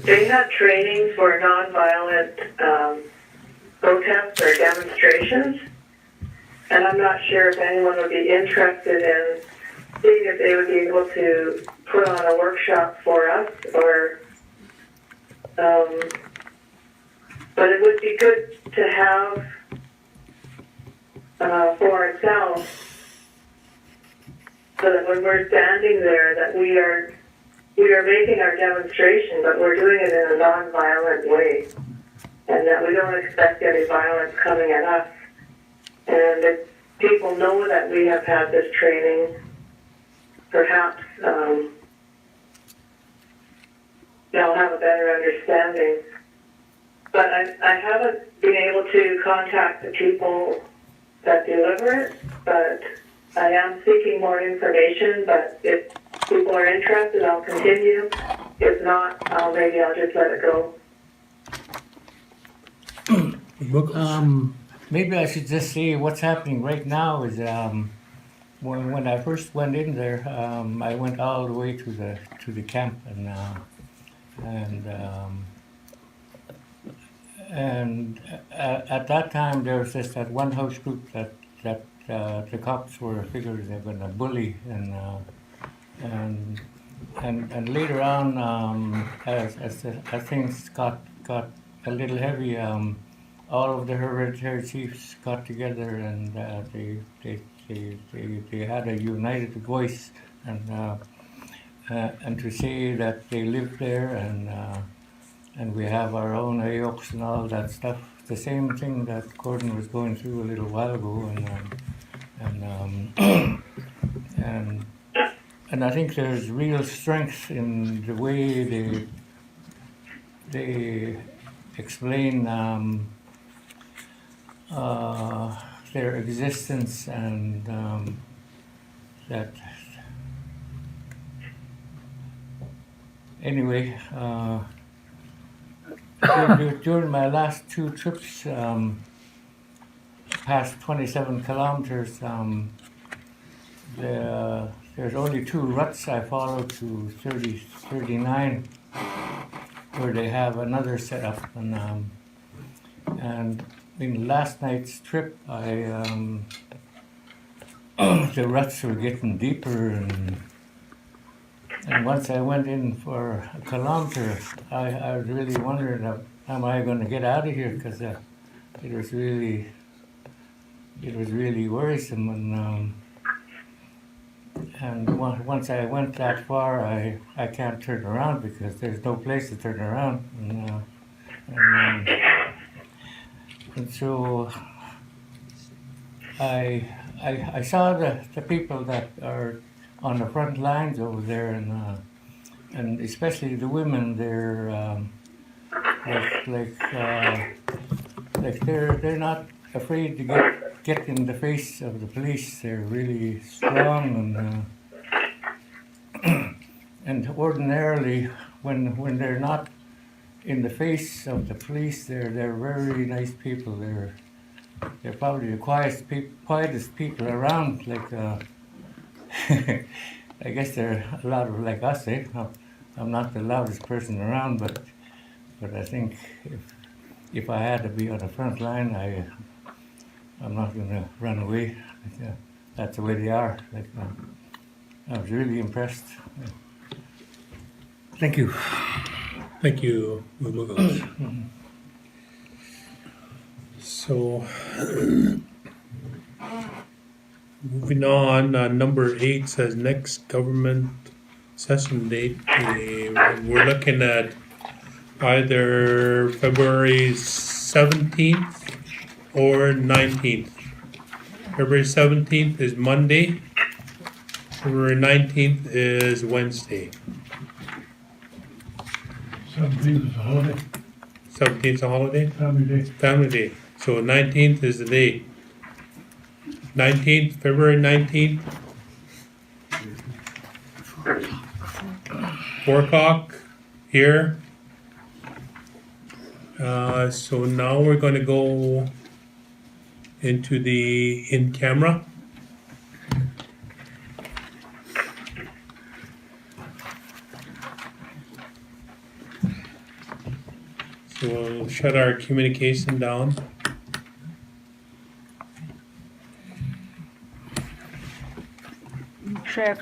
they had training for nonviolent protests or demonstrations. And I'm not sure if anyone would be interested in seeing if they would be able to put on a workshop for us, or but it would be good to have for ourselves, so that when we're standing there, that we are making our demonstration, but we're doing it in a non-violent way, and that we don't expect any violence coming at us. And if people know that we have had this training, perhaps they'll have a better understanding. But I haven't been able to contact the people that deliver it, but I am seeking more information. But if people are interested, I'll continue. If not, maybe I'll just let it go. Maybe I should just say what's happening right now is when I first went in there, I went all the way to the camp, and at that time there was just that one house group that the cops were figuring they're going to bully, and later on as things got a little heavy. All of the hereditary chiefs got together and they had a united voice, and to say that they live there and we have our own AOCs and all that stuff. The same thing that Gordon was going through a little while ago, and I think there's real strength in the way they explain their existence, and that anyway, during my last two trips past 27 kilometers, there's only two ruts I followed to 39 where they have another setup, and in last night's trip, the ruts were getting deeper, and once I went in for a kilometer, I was really wondering, am I going to get out of here? Because it was really worrisome, and once I went that far, I can't turn around because there's no place to turn around, and so I saw the people that are on the front lines over there, and especially the women. They're like they're not afraid to get in the face of the police. They're really strong, and ordinarily when they're not in the face of the police, they're very nice people. They're probably the quietest people around. Like I guess they're a lot of like us, eh? I'm not the loudest person around, but I think if I had to be on the front line, I'm not going to run away. That's the way they are. Like I was really impressed. Thank you. Thank you, Mumugos. Moving on, number 8 says next government session date. We're looking at either February 17th or 19th. February 17th is Monday. February 19th is Wednesday. 17th is a holiday, 17th is a holiday? family day. Family Day. So 19th is the date. 19th, February 19th. 4 o'clock here. So now we're going to go into the in-camera. So we'll shut our communication down. Chef,